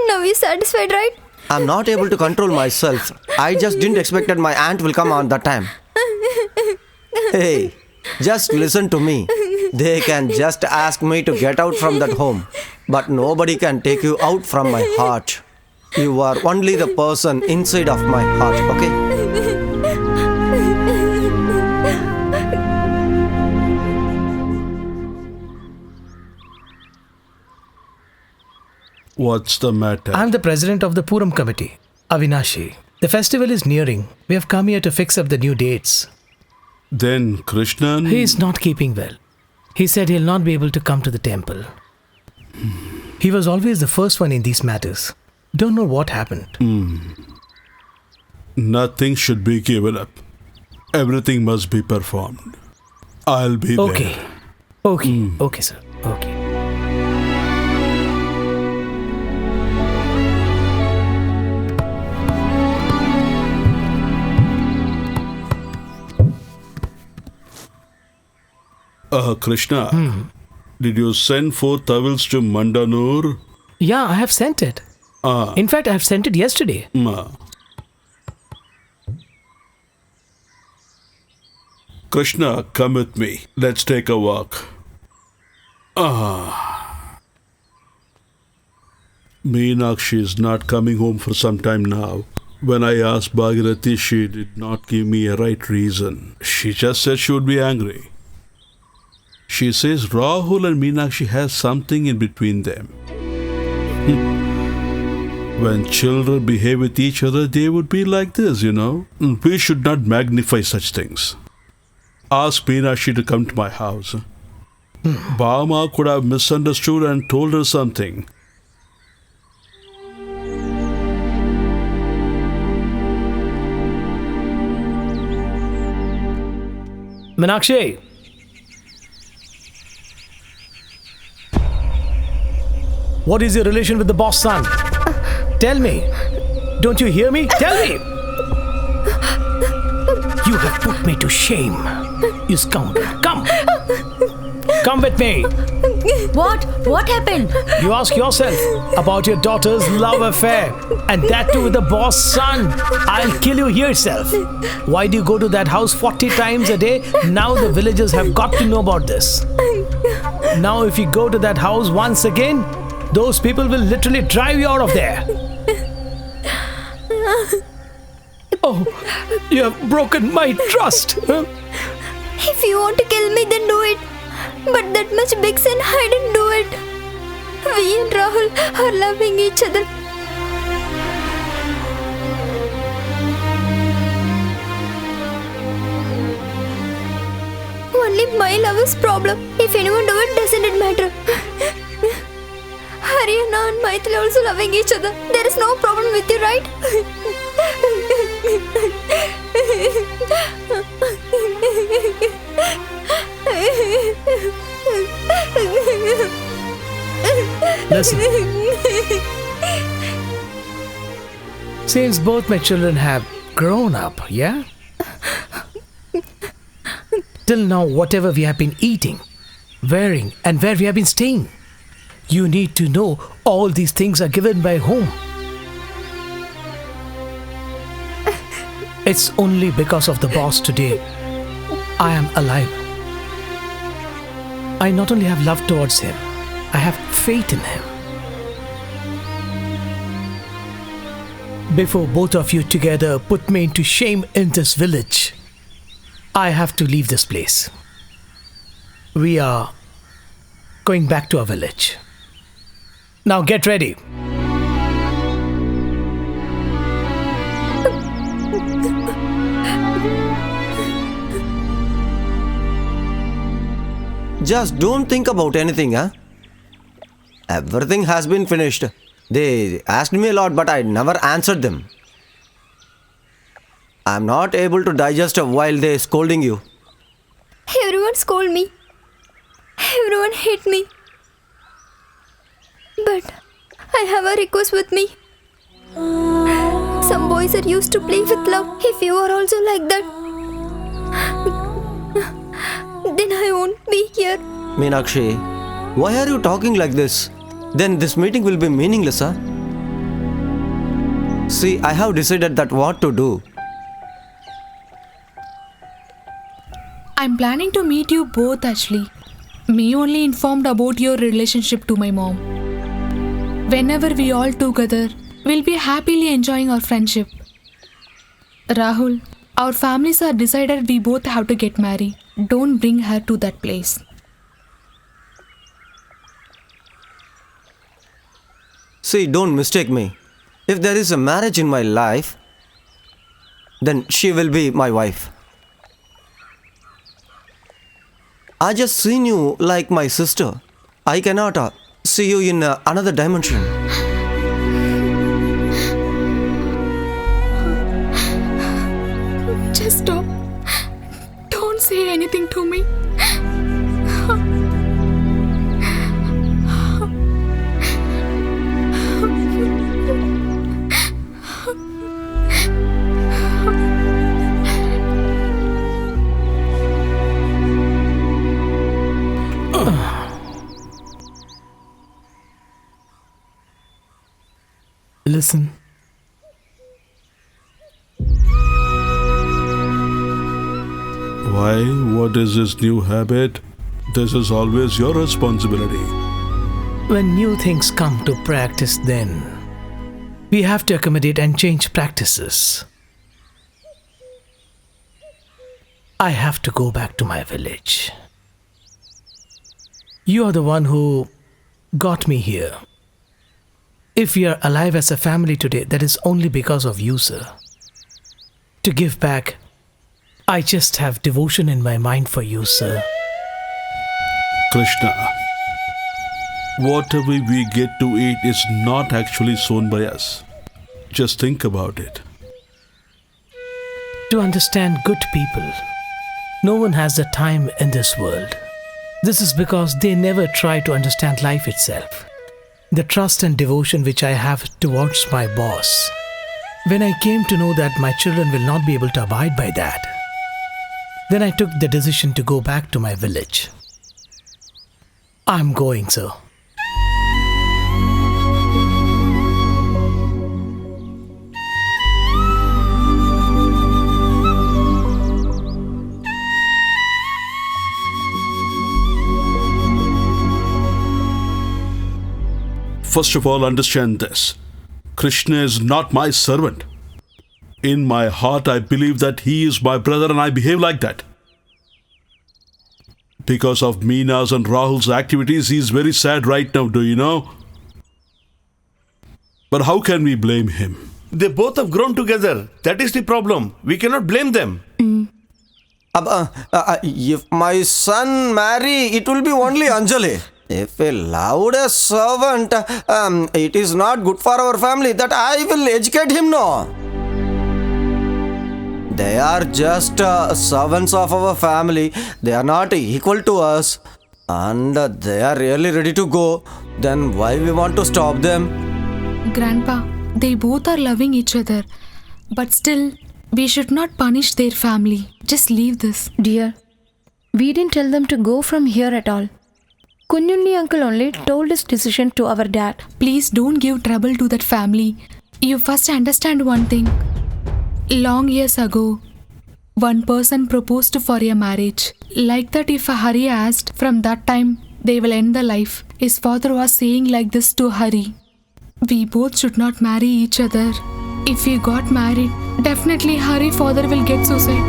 Now you're satisfied, right? I'm not able to control myself. I just didn't expect that my aunt will come on that time. Hey, just listen to me. They can just ask me to get out from that home. But nobody can take you out from my heart. You are only the person inside of my heart, okay? What's the matter? I'm the president of the Puram committee, Avinashi. The festival is nearing. We have come here to fix up the new dates. Then Krishnan... He is not keeping well. He said he'll not be able to come to the temple. He was always the first one in these matters. Don't know what happened. Nothing should be given up. Everything must be performed. I'll be Okay. there. Okay. Okay, sir. Okay. Krishna, did you send 4 towels to Mandanur? Yeah, I have sent it. In fact, I have sent it yesterday. Krishna, come with me. Let's take a walk. Meenakshi is not coming home for some time now. When I asked Bhagirathi, she did not give me a right reason. She just said she would be angry. She says Rahul and Meenakshi has something in between them. When children behave with each other, they would be like this, you know. We should not magnify such things. Ask Meenakshi to come to my house. Bama could have misunderstood and told her something. Meenakshi! What is your relation with the boss' son? Tell me. Don't you hear me? Tell me! You have put me to shame. You scoundrel. Come! Come with me. What? What happened? You ask yourself about your daughter's love affair, and that too with the boss' son. I'll kill you here itself. Why do you go to that house 40 times a day? Now the villagers have got to know about this. Now if you go to that house once again, those people will literally drive you out of there. Oh, you have broken my trust. If you want to kill me, then do it. But that much big sin, I didn't do it. We and Rahul are loving each other. Only my love is problem. If anyone do it, doesn't it matter? Haryana and Maithili also loving each other. There is no problem with you, right? Listen. Since both my children have grown up, yeah? Till now, whatever we have been eating, wearing, and where we have been staying, you need to know all these things are given by whom? It's only because of the boss today I am alive. I not only have love towards him, I have faith in him. Before both of you together put me into shame in this village, I have to leave this place. We are going back to our village. Now get ready. Just don't think about anything, huh? Everything has been finished. They asked me a lot, but I never answered them. I'm not able to digest while they're scolding you. Everyone scold me. Everyone hate me. But I have a request with me. Some boys are used to play with love. If you are also like that, then I won't be here. Meenakshi, why are you talking like this? Then this meeting will be meaningless, huh? See, I have decided that what to do. I'm planning to meet you both actually. Me only informed about your relationship to my mom. Whenever we all together, we'll be happily enjoying our friendship. Rahul, our families are decided we both have to get married. Don't bring her to that place. See, don't mistake me. If there is a marriage in my life, then she will be my wife. I just seen you like my sister. I cannot see you in another dimension. Just stop. Don't say anything to me. Listen. Why? What is this new habit? This is always your responsibility. When new things come to practice, then we have to accommodate and change practices. I have to go back to my village. You are the one who got me here. If we are alive as a family today, that is only because of you, sir. To give back, I just have devotion in my mind for you, sir. Krishna, whatever we get to eat is not actually sown by us. Just think about it. To understand good people, no one has the time in this world. This is because they never try to understand life itself. The trust and devotion which I have towards my boss. When I came to know that my children will not be able to abide by that, then I took the decision to go back to my village. I'm going, sir. First of all, understand this. Krishna is not my servant. In my heart, I believe that he is my brother and I behave like that. Because of Meena's and Rahul's activities, he's very sad right now, do you know? But how can we blame him? They both have grown together. That is the problem. We cannot blame them. If my son marry, it will be only Anjali. If we allowed a servant, it is not good for our family. That I will educate him, no. They are just servants of our family. They are not equal to us. And they are really ready to go. Then why we want to stop them? Grandpa, they both are loving each other. But still, we should not punish their family. Just leave this. Dear, we didn't tell them to go from here at all. Kunyundi uncle only told his decision to our dad. Please don't give trouble to that family. You first understand one thing. Long years ago, one person proposed for a marriage. Like that, if Hari asked, from that time, they will end the life. His father was saying like this to Hari. We both should not marry each other. If we got married, definitely Hari father will get suicide.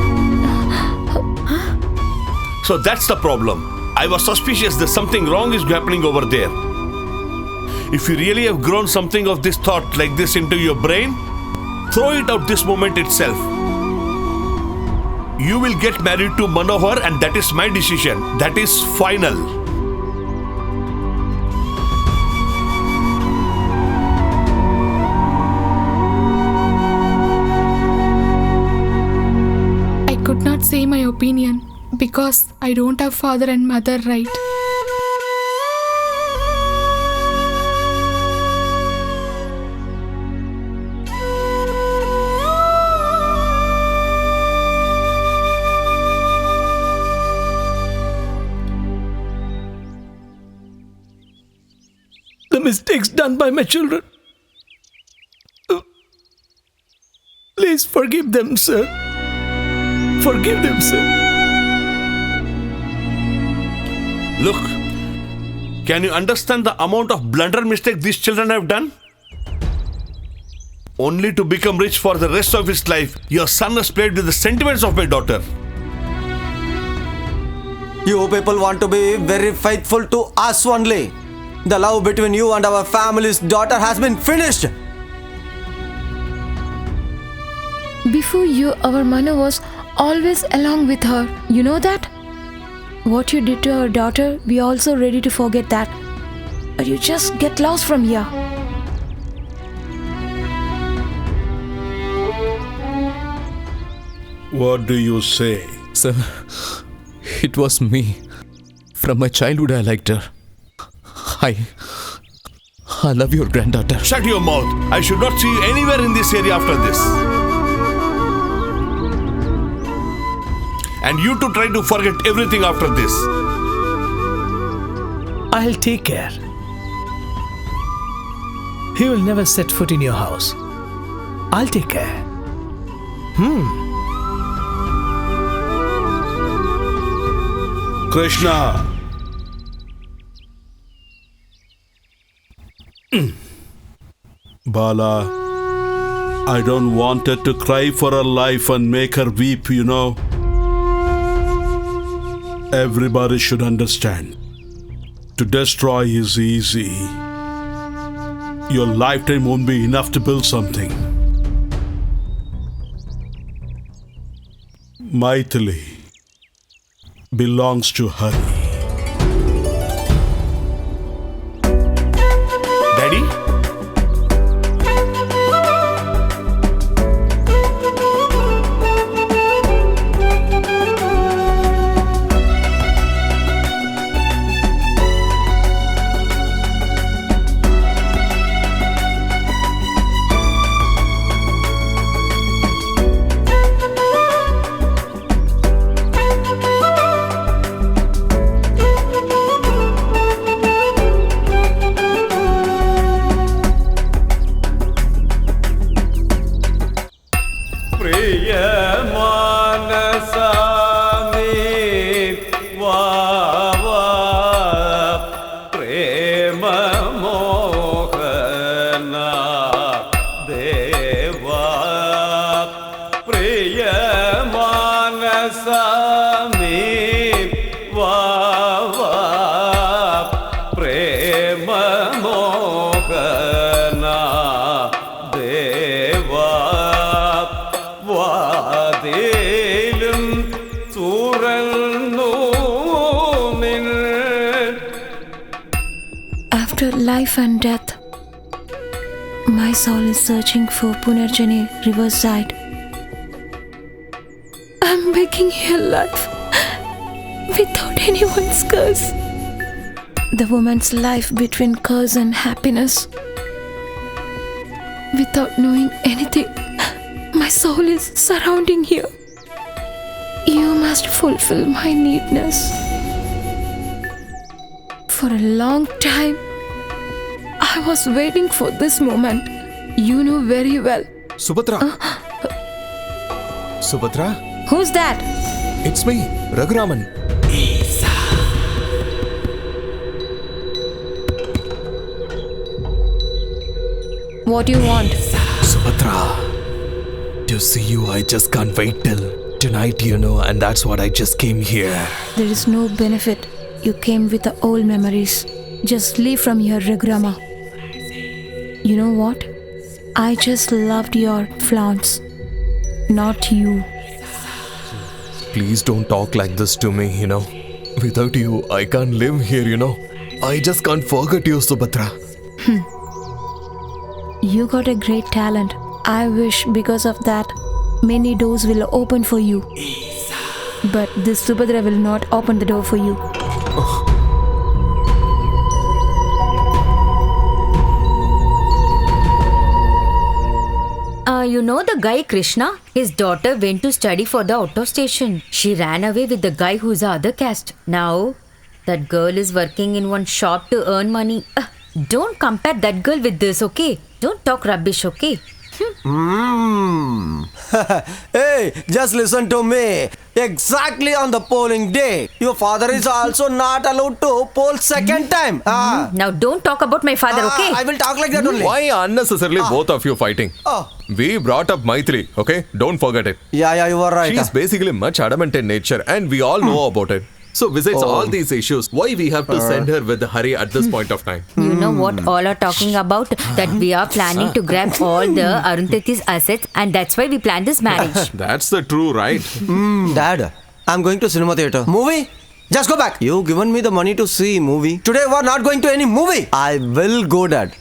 So that's the problem. I was suspicious that something wrong is happening over there. If you really have grown something of this thought like this into your brain, throw it out this moment itself. You will get married to Manohar and that is my decision. That is final. I could not say my opinion because I don't have father and mother, right? The mistakes done by my children. Please forgive them, sir. Forgive them, sir. Look, can you understand the amount of blunder mistake these children have done? Only to become rich for the rest of his life, your son has played with the sentiments of my daughter. You people want to be very faithful to us only. The love between you and our family's daughter has been finished. Before you, our Manu was always along with her. You know that? What you did to our daughter, we are also ready to forget that. But you just get lost from here. What do you say? Sir, it was me. From my childhood, I liked her. I love your granddaughter. Shut your mouth. I should not see you anywhere in this area after this. And you too try to forget everything after this. I'll take care. He will never set foot in your house. I'll take care. Krishna. Bala, I don't want her to cry for her life and make her weep, you know. Everybody should understand. To destroy is easy. Your lifetime won't be enough to build something. Maithili belongs to Hari. Daddy? Priya Manasami Va After life and death, my soul is searching for Punarjani riverside. I'm making here life without anyone's curse. The woman's life between curse and happiness. Without knowing anything, my soul is surrounding here. You must fulfill my needness. For a long time, I was waiting for this moment. You know very well. Subhadra. Subhadra? Who's that? It's me, Raghuraman. What do you want? Subhadra, to see you, I just can't wait till tonight, and that's what I just came here. There is no benefit. You came with the old memories. Just leave from here, Raghurama. You know what? I just loved your flaunts, not you. Please don't talk like this to me, Without you, I can't live here, I just can't forget you, Subhadra. You got a great talent. I wish because of that, many doors will open for you. But this Subhadra will not open the door for you. You know the guy Krishna? His daughter went to study for the auto station. She ran away with the guy who's the other caste. Now, that girl is working in one shop to earn money. Don't compare that girl with this, okay? Don't talk rubbish, okay? Hey, just listen to me. Exactly on the polling day, your father is also not allowed to poll second time. Now don't talk about my father, okay? I will talk like that only. Why unnecessarily both of you fighting? We brought up Maithili, okay? Don't forget it. Yeah, you are right. She's basically much adamant in nature and we all know about it. So besides all these issues, why we have to send her with Hari at this point of time? You know what all are talking about? That we are planning to grab all the Arundhati's assets and that's why we planned this marriage. That's the true, right? Dad, I'm going to cinema theater. Movie? Just go back. You given me the money to see movie. Today we're not going to any movie. I will go, Dad.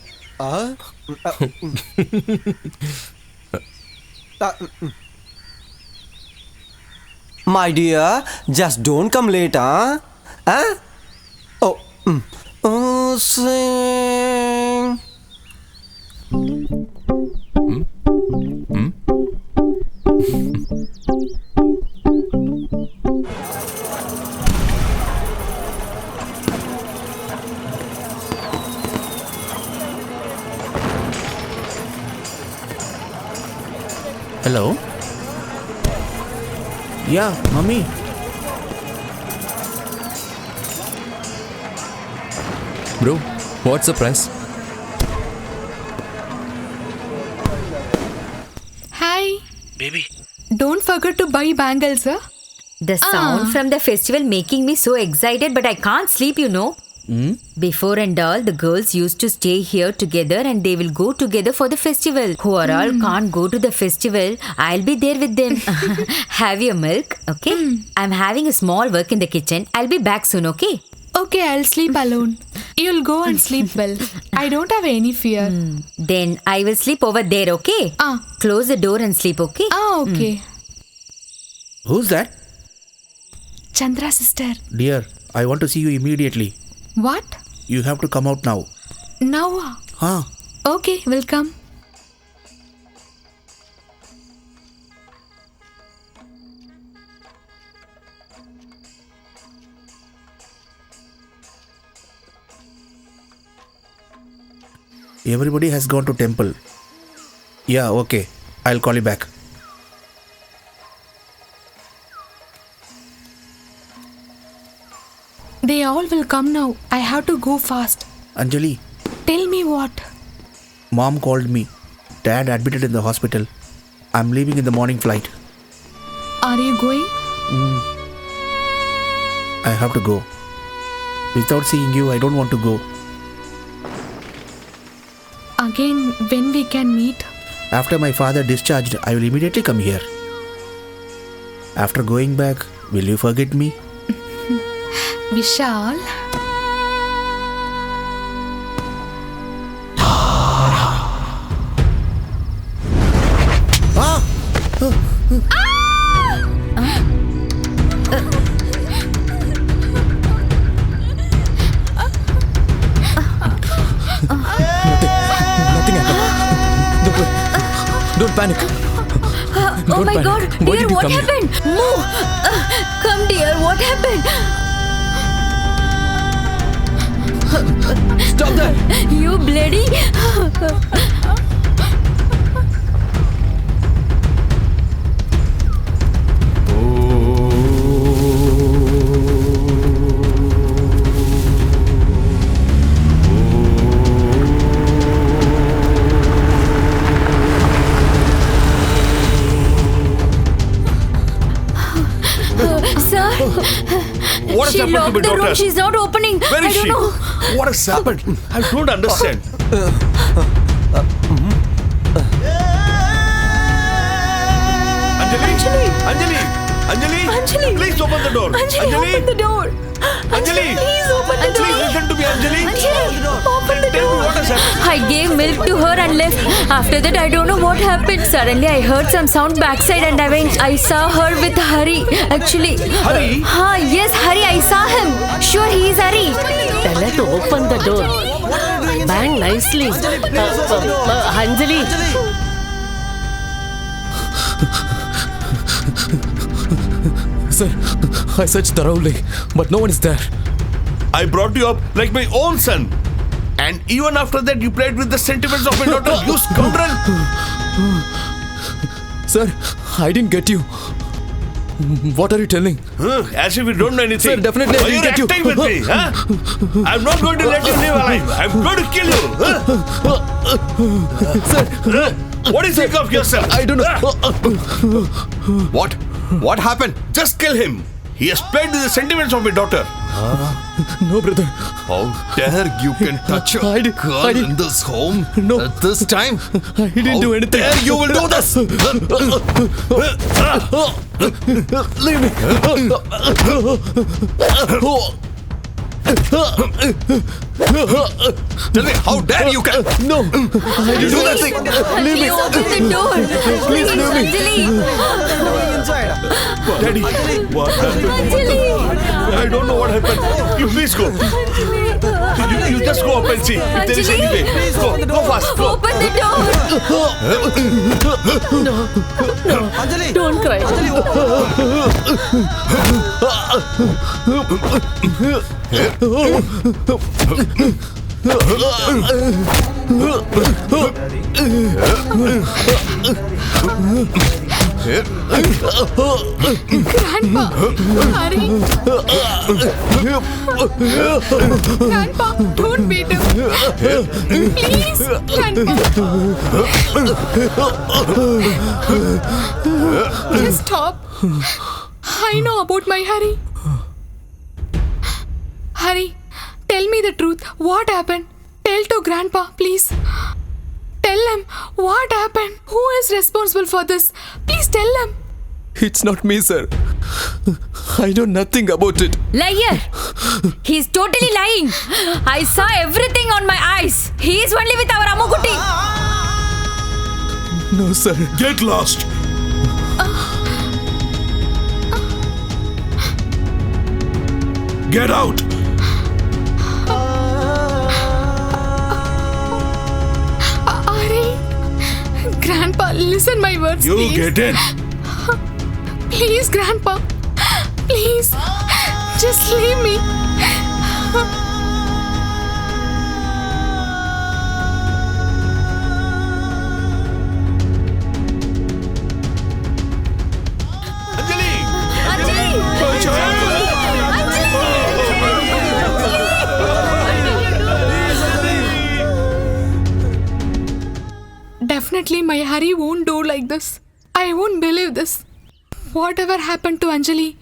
My dear, just don't come late, huh? Oh, sing. Hello? Yeah, mommy. Bro, what's the price? Hi. Baby. Don't forget to buy bangles, huh? The sound from the festival making me so excited, but I can't sleep, Before and all, the girls used to stay here together and they will go together for the festival. Who are all can't go to the festival, I'll be there with them. Have your milk, okay? I'm having a small work in the kitchen. I'll be back soon, okay? Okay, I'll sleep alone. You'll go and sleep well. I don't have any fear. Then I will sleep over there, okay? Close the door and sleep, okay? Okay. Who's that? Chandra sister. Dear, I want to see you immediately. What? You have to come out now. Now? Okay, we'll come. Everybody has gone to temple. Yeah, okay. I'll call you back. They all will come now. I have to go fast. Anjali. Tell me what? Mom called me. Dad admitted in the hospital. I'm leaving in the morning flight. Are you going? I have to go. Without seeing you, I don't want to go. Again, when we can meet? After my father discharged, I will immediately come here. After going back, will you forget me? Vishal. panic. Oh Don't my panic. God, Why dear, did you what come here? happened? Move. Come, dear, what happened? Stop that! You bloody. Sir, What has she happened to locked my the room. daughter? She's not opening. Where I is don't she? know. What has happened? I don't understand. Anjali, please open the door. Anjali, open the door. Anjali, Please open the door. Please listen to me, Anjali. Open the Tell me door. what has happened. I gave milk to her and left. After that, I don't know what happened. Suddenly, I heard some sound backside and I saw her with Hari. Actually, Hari? Yes, Hari. I saw him. Sure, he is Hari. Tell her to open the door. Bang nicely. Anjali. Sir, I searched thoroughly, but no one is there. I brought you up like my own son. And even after that, you played with the sentiments of my daughter, you scoundrel! Sir, I didn't get you. What are you telling? As if you don't know anything. Sir, definitely I Why didn't are get you. acting with me, huh? I'm not going to let you live alive. I'm going to kill you. Sir, what do you think of yourself? I don't know. What? What happened? Just kill him. He has played with the sentiments of my daughter. No, brother. How dare you can touch a I girl did- in this home No. at this time? I didn't do anything. Dare you will do this? Leave me. Tell me, how dare you can? No, I didn't do nothing. Leave me. Open the door. Please leave me. Anjali. Daddy, what happened? Anjali. I don't know what happened. You please go. You just go up and see if there is any way. Go fast. Go. Open the door. No, don't cry. Grandpa! Hari! Grandpa, don't beat him! Please! Grandpa! Just stop! I know about my Hari. Hari, tell me the truth. What happened? Tell to Grandpa, please. Tell him what happened. Who is responsible for this? Please tell him. It's not me, sir. I know nothing about it. Liar! He's totally lying. I saw everything on my eyes. He is only with our Amukutti. No, sir. Get lost. Get out. Ari, Grandpa, listen my words, You please. get in. Please, Grandpa. Please. Just leave me. Definitely my Hari won't do like this. I won't believe this. Whatever happened to Anjali,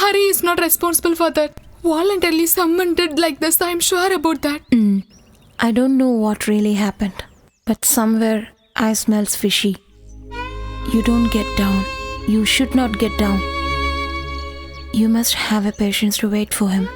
Hari is not responsible for that. Voluntarily someone did like this, I'm sure about that. I don't know what really happened, but somewhere I smells fishy. You don't get down. You should not get down. You must have a patience to wait for him.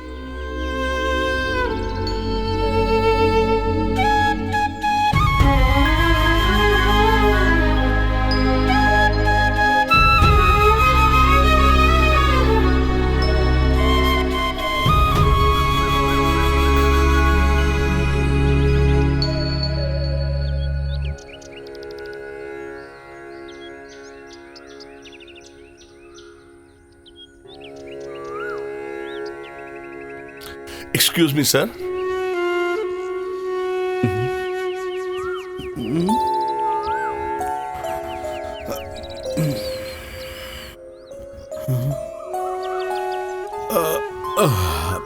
Excuse me, sir.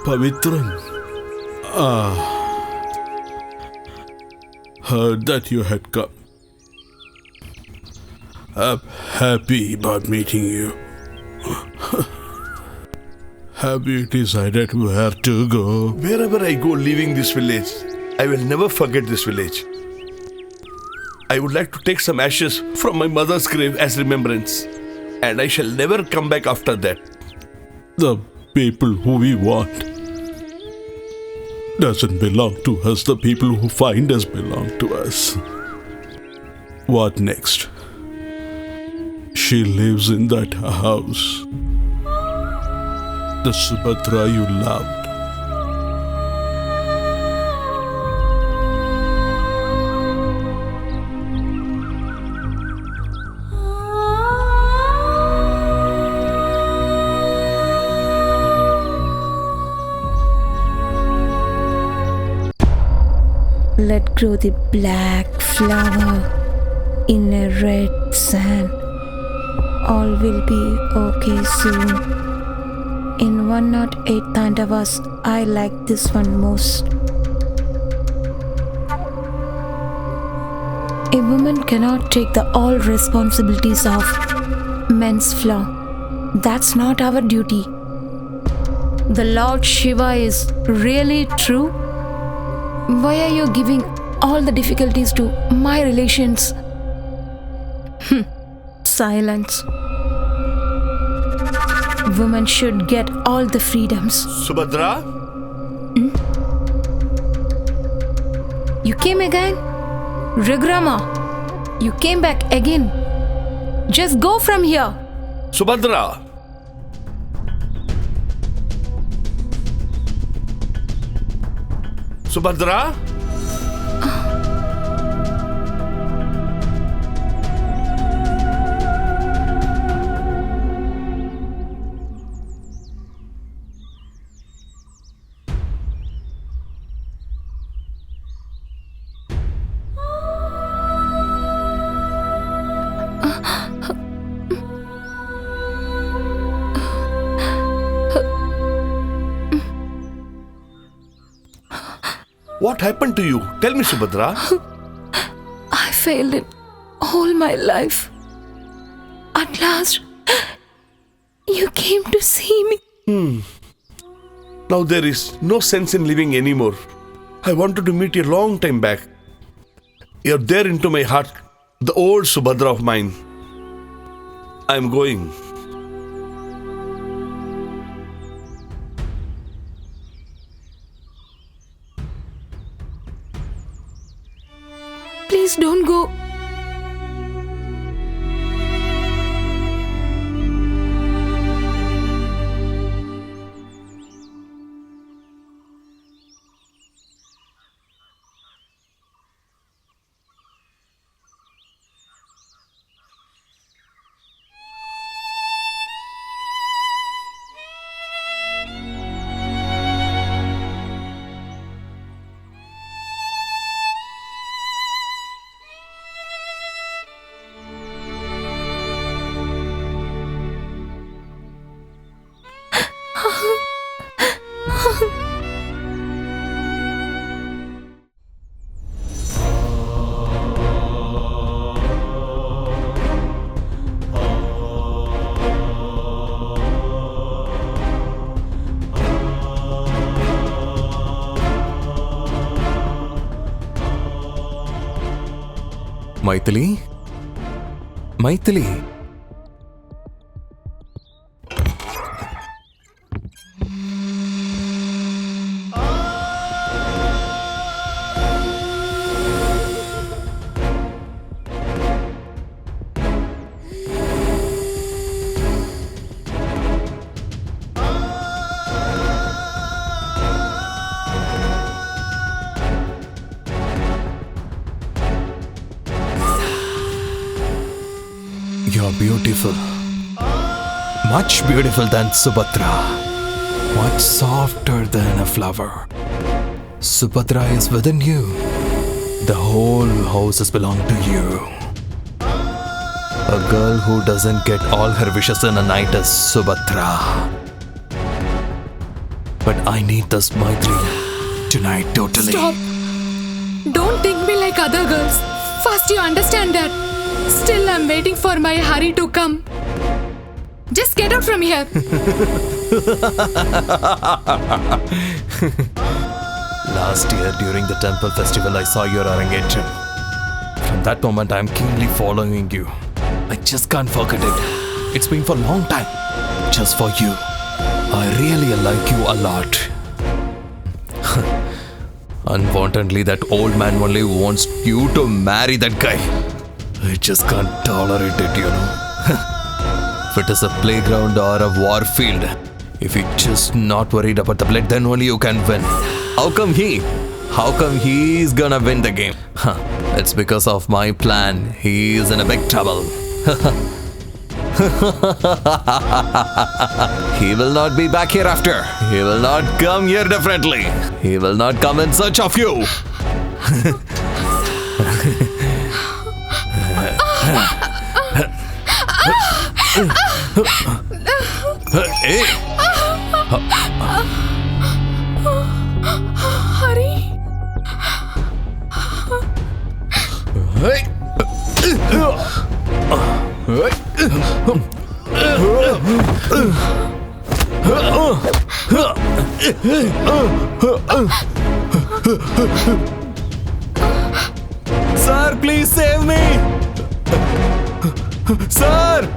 Pavitran. Heard that you had come. I'm happy about meeting you. Have you decided where to go? Wherever I go leaving this village, I will never forget this village. I would like to take some ashes from my mother's grave as remembrance, and I shall never come back after that. The people who we want doesn't belong to us. The people who find us belong to us. What next? She lives in that house. The Subhadra you loved. Let grow the black flower in a red sand. All will be okay soon. In 108 Tandavas, I like this one most. A woman cannot take the all responsibilities of men's flaw. That's not our duty. The Lord Shiva is really true. Why are you giving all the difficulties to my relations? Silence. Women should get all the freedoms. Subhadra? You came again? Ragrama, you came back again. Just go from here. Subhadra! Subhadra? What happened to you? Tell me, Subhadra. I failed in all my life. At last, you came to see me. Now there is no sense in living anymore. I wanted to meet you a long time back. You're there into my heart, the old Subhadra of mine. I'm going. Please don't go. Maithili? Maithili? You're beautiful. Much beautiful than Subhadra. Much softer than a flower. Subhadra is within you. The whole house is belong to you. A girl who doesn't get all her wishes in a night is Subhadra. But I need this Maitri tonight totally. Stop! Don't think me like other girls. First you understand that. Still I'm waiting for my Hari to come. Just get out from here. Last year during the temple festival I saw your Arangacham. From that moment I'm keenly following you. I just can't forget it. It's been for a long time. Just for you. I really like you a lot. Unwantedly that old man only wants you to marry that guy. I just can't tolerate it, you know. If it is a playground or a war field, if you're just not worried about the blood, then only you can win. How come he's gonna win the game? It's because of my plan. He's in a big trouble. He will not be back here after. He will not come here differently. He will not come in search of you. Hey. Hari? Hey. Sir, please save me! Sir!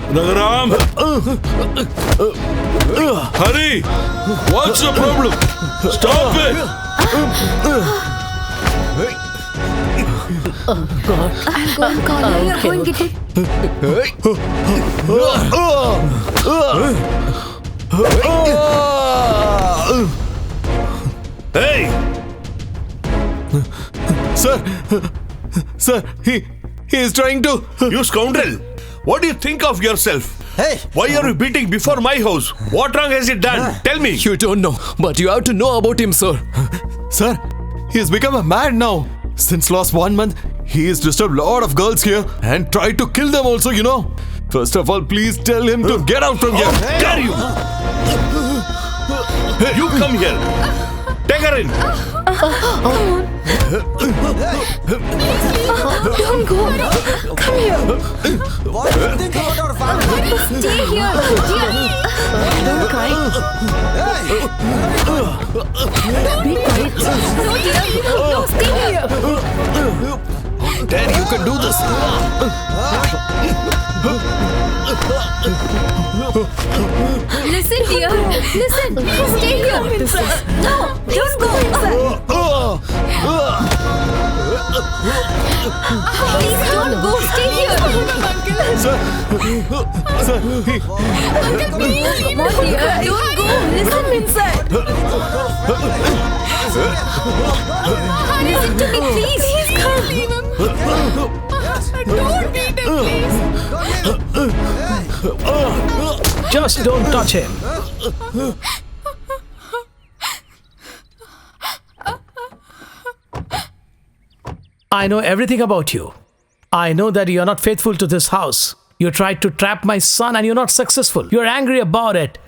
Raghuram! Hari! What's the problem? Stop it! Oh God. I'll go and call her. Go and get it. Hey! Sir, he is trying to... You scoundrel! What do you think of yourself? Hey! Why are you beating before my house? What wrong has he done? Tell me! You don't know, but you have to know about him, sir. Sir, he has become a man now. Since last 1 month, he has disturbed a lot of girls here and tried to kill them also, you know. First of all, please tell him to get out from here. Dare you! You come here! Take her in! Don't go. Come here. What do you think about our family? Stay here. Don't cry. Be quiet. No, dear. No, stay here. Dad, you can do this. Listen, dear. Listen. Stay here. No, don't go. Please don't go. Stay here. Sir, Come on, dear. Don't go. Listen inside. Listen to me, please. Please come. Leave him. Don't beat him, please. Just don't touch him. I know everything about you. I know that you're not faithful to this house. You tried to trap my son and you're not successful. You're angry about it.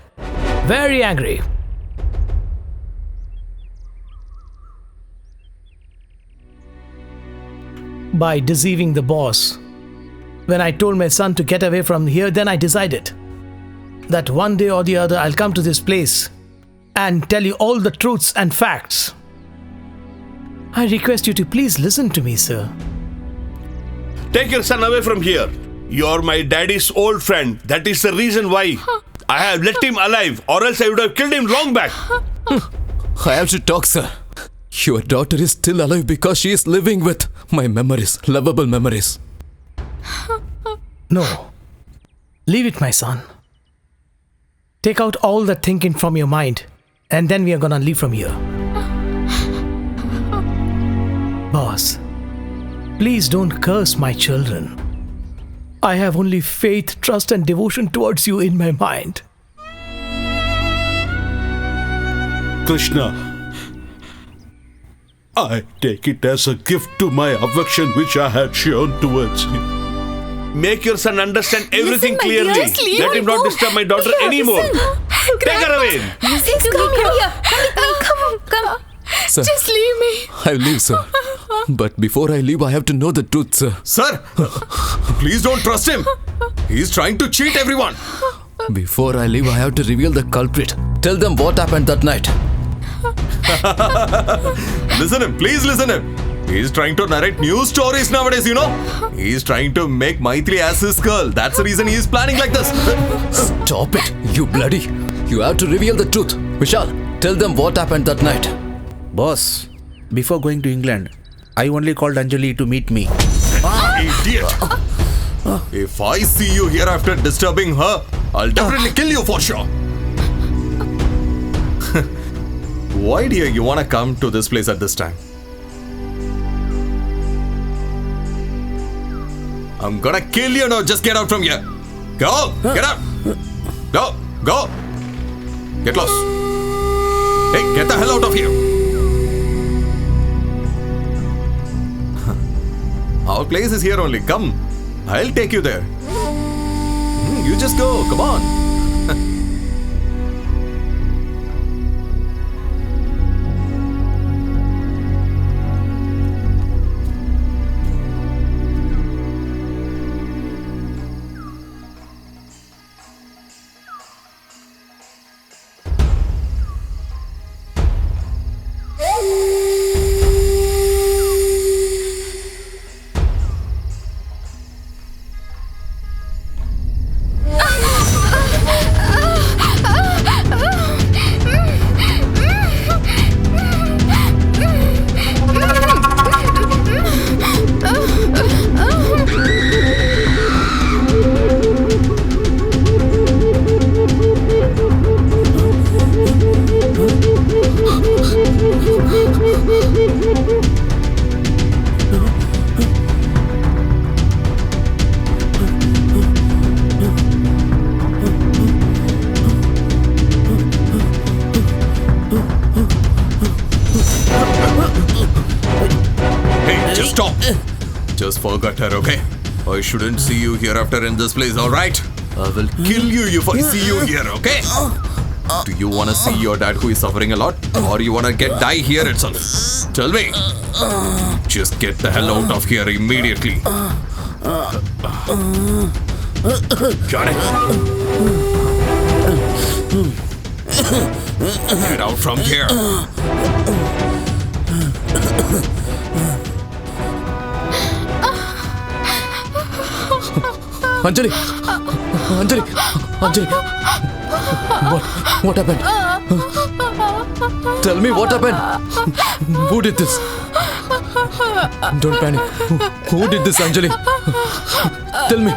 Very angry. By deceiving the boss. When I told my son to get away from here, then I decided that one day or the other I'll come to this place and tell you all the truths and facts. I request you to please listen to me, sir. Take your son away from here. You're my daddy's old friend. That is the reason why I have let him alive, or else I would have killed him long back. I have to talk, sir. Your daughter is still alive because she is living with my memories, lovable memories. No. Leave it, my son. Take out all that thinking from your mind, and then we are gonna leave from here. Boss, please don't curse my children. I have only faith, trust, and devotion towards you in my mind. Krishna, I take it as a gift to my affection which I had shown towards you. Make your son understand everything Listen, my clearly. dears, leave Let me him not go. disturb my daughter Here, anymore. listen. Take her away. Listen to me. Come here. Come. Sir, Just leave me. I'll leave, sir. But before I leave, I have to know the truth, sir. Sir, please don't trust him. He's trying to cheat everyone. Before I leave, I have to reveal the culprit. Tell them what happened that night. Listen him, please listen him. He's trying to narrate news stories nowadays, you know. He's trying to make Maithili as his girl. That's the reason he's planning like this. Stop it, you bloody. You have to reveal the truth. Vishal, tell them what happened that night. Boss, before going to England, I only called Anjali to meet me. Idiot. If I see you here after disturbing her, I'll definitely kill you for sure. Why, dear, you want to come to this place at this time? I'm gonna kill you now. Just get out from here. Go. Get out. Go. Get lost. Hey, get the hell out of here. Our place is here only. Come. I'll take you there. You just go. Come on. Just forgot her, okay? I shouldn't see you hereafter in this place, alright? I will kill you if I see you here, okay? Do you want to see your dad who is suffering a lot? Or you want to die here itself? Tell me. Just get the hell out of here immediately. Got it? Get out from here. Anjali! What happened? Tell me what happened. Who did this? Don't panic. Who did this, Anjali? Tell me.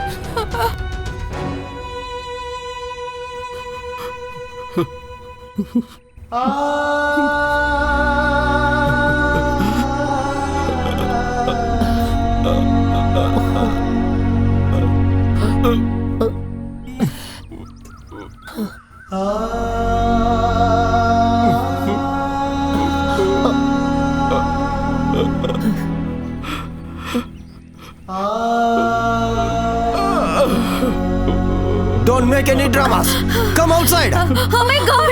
Don't make any dramas. Come outside. Oh my god.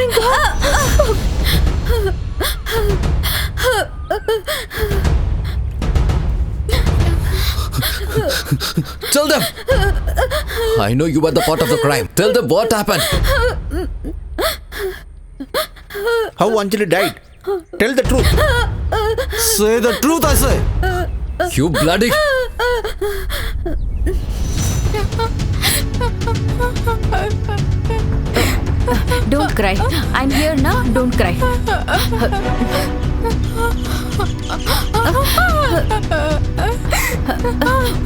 Tell them. I know you were the part of the crime. Tell them what happened. How Anjali died? Tell the truth. Say the truth, I say. You bloody... Don't cry. I'm here now. Don't cry.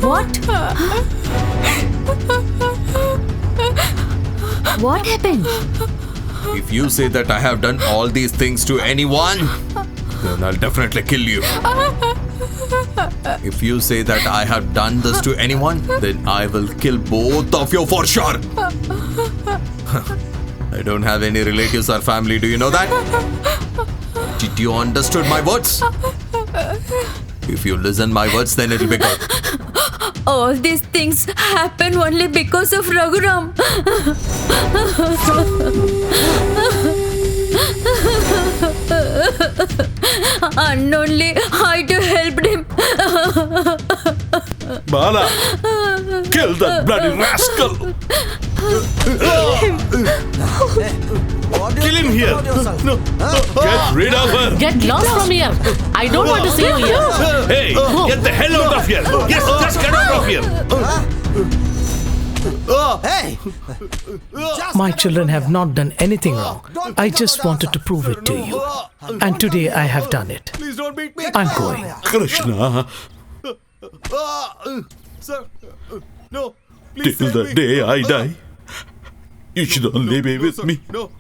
What? What happened? If you say that I have done all these things to anyone, then I'll definitely kill you. If you say that I have done this to anyone, then I will kill both of you for sure. I don't have any relatives or family, do you know that? Did you understood my words? If you listen my words, then it'll be good. All these things happen only because of Raghuram. And only I to helped him. Bala, kill that bloody rascal. Kill him here. No. Get rid of her. Get lost from here. I don't want to see you here. Hey, get the hell out of here. Yes, just get out of here. Hey! My children have not done anything wrong. I just wanted to prove it to you. And today I have done it. Please don't beat me. I'm going. Krishna, Sir, no. till the day I die, you should only be with me. No,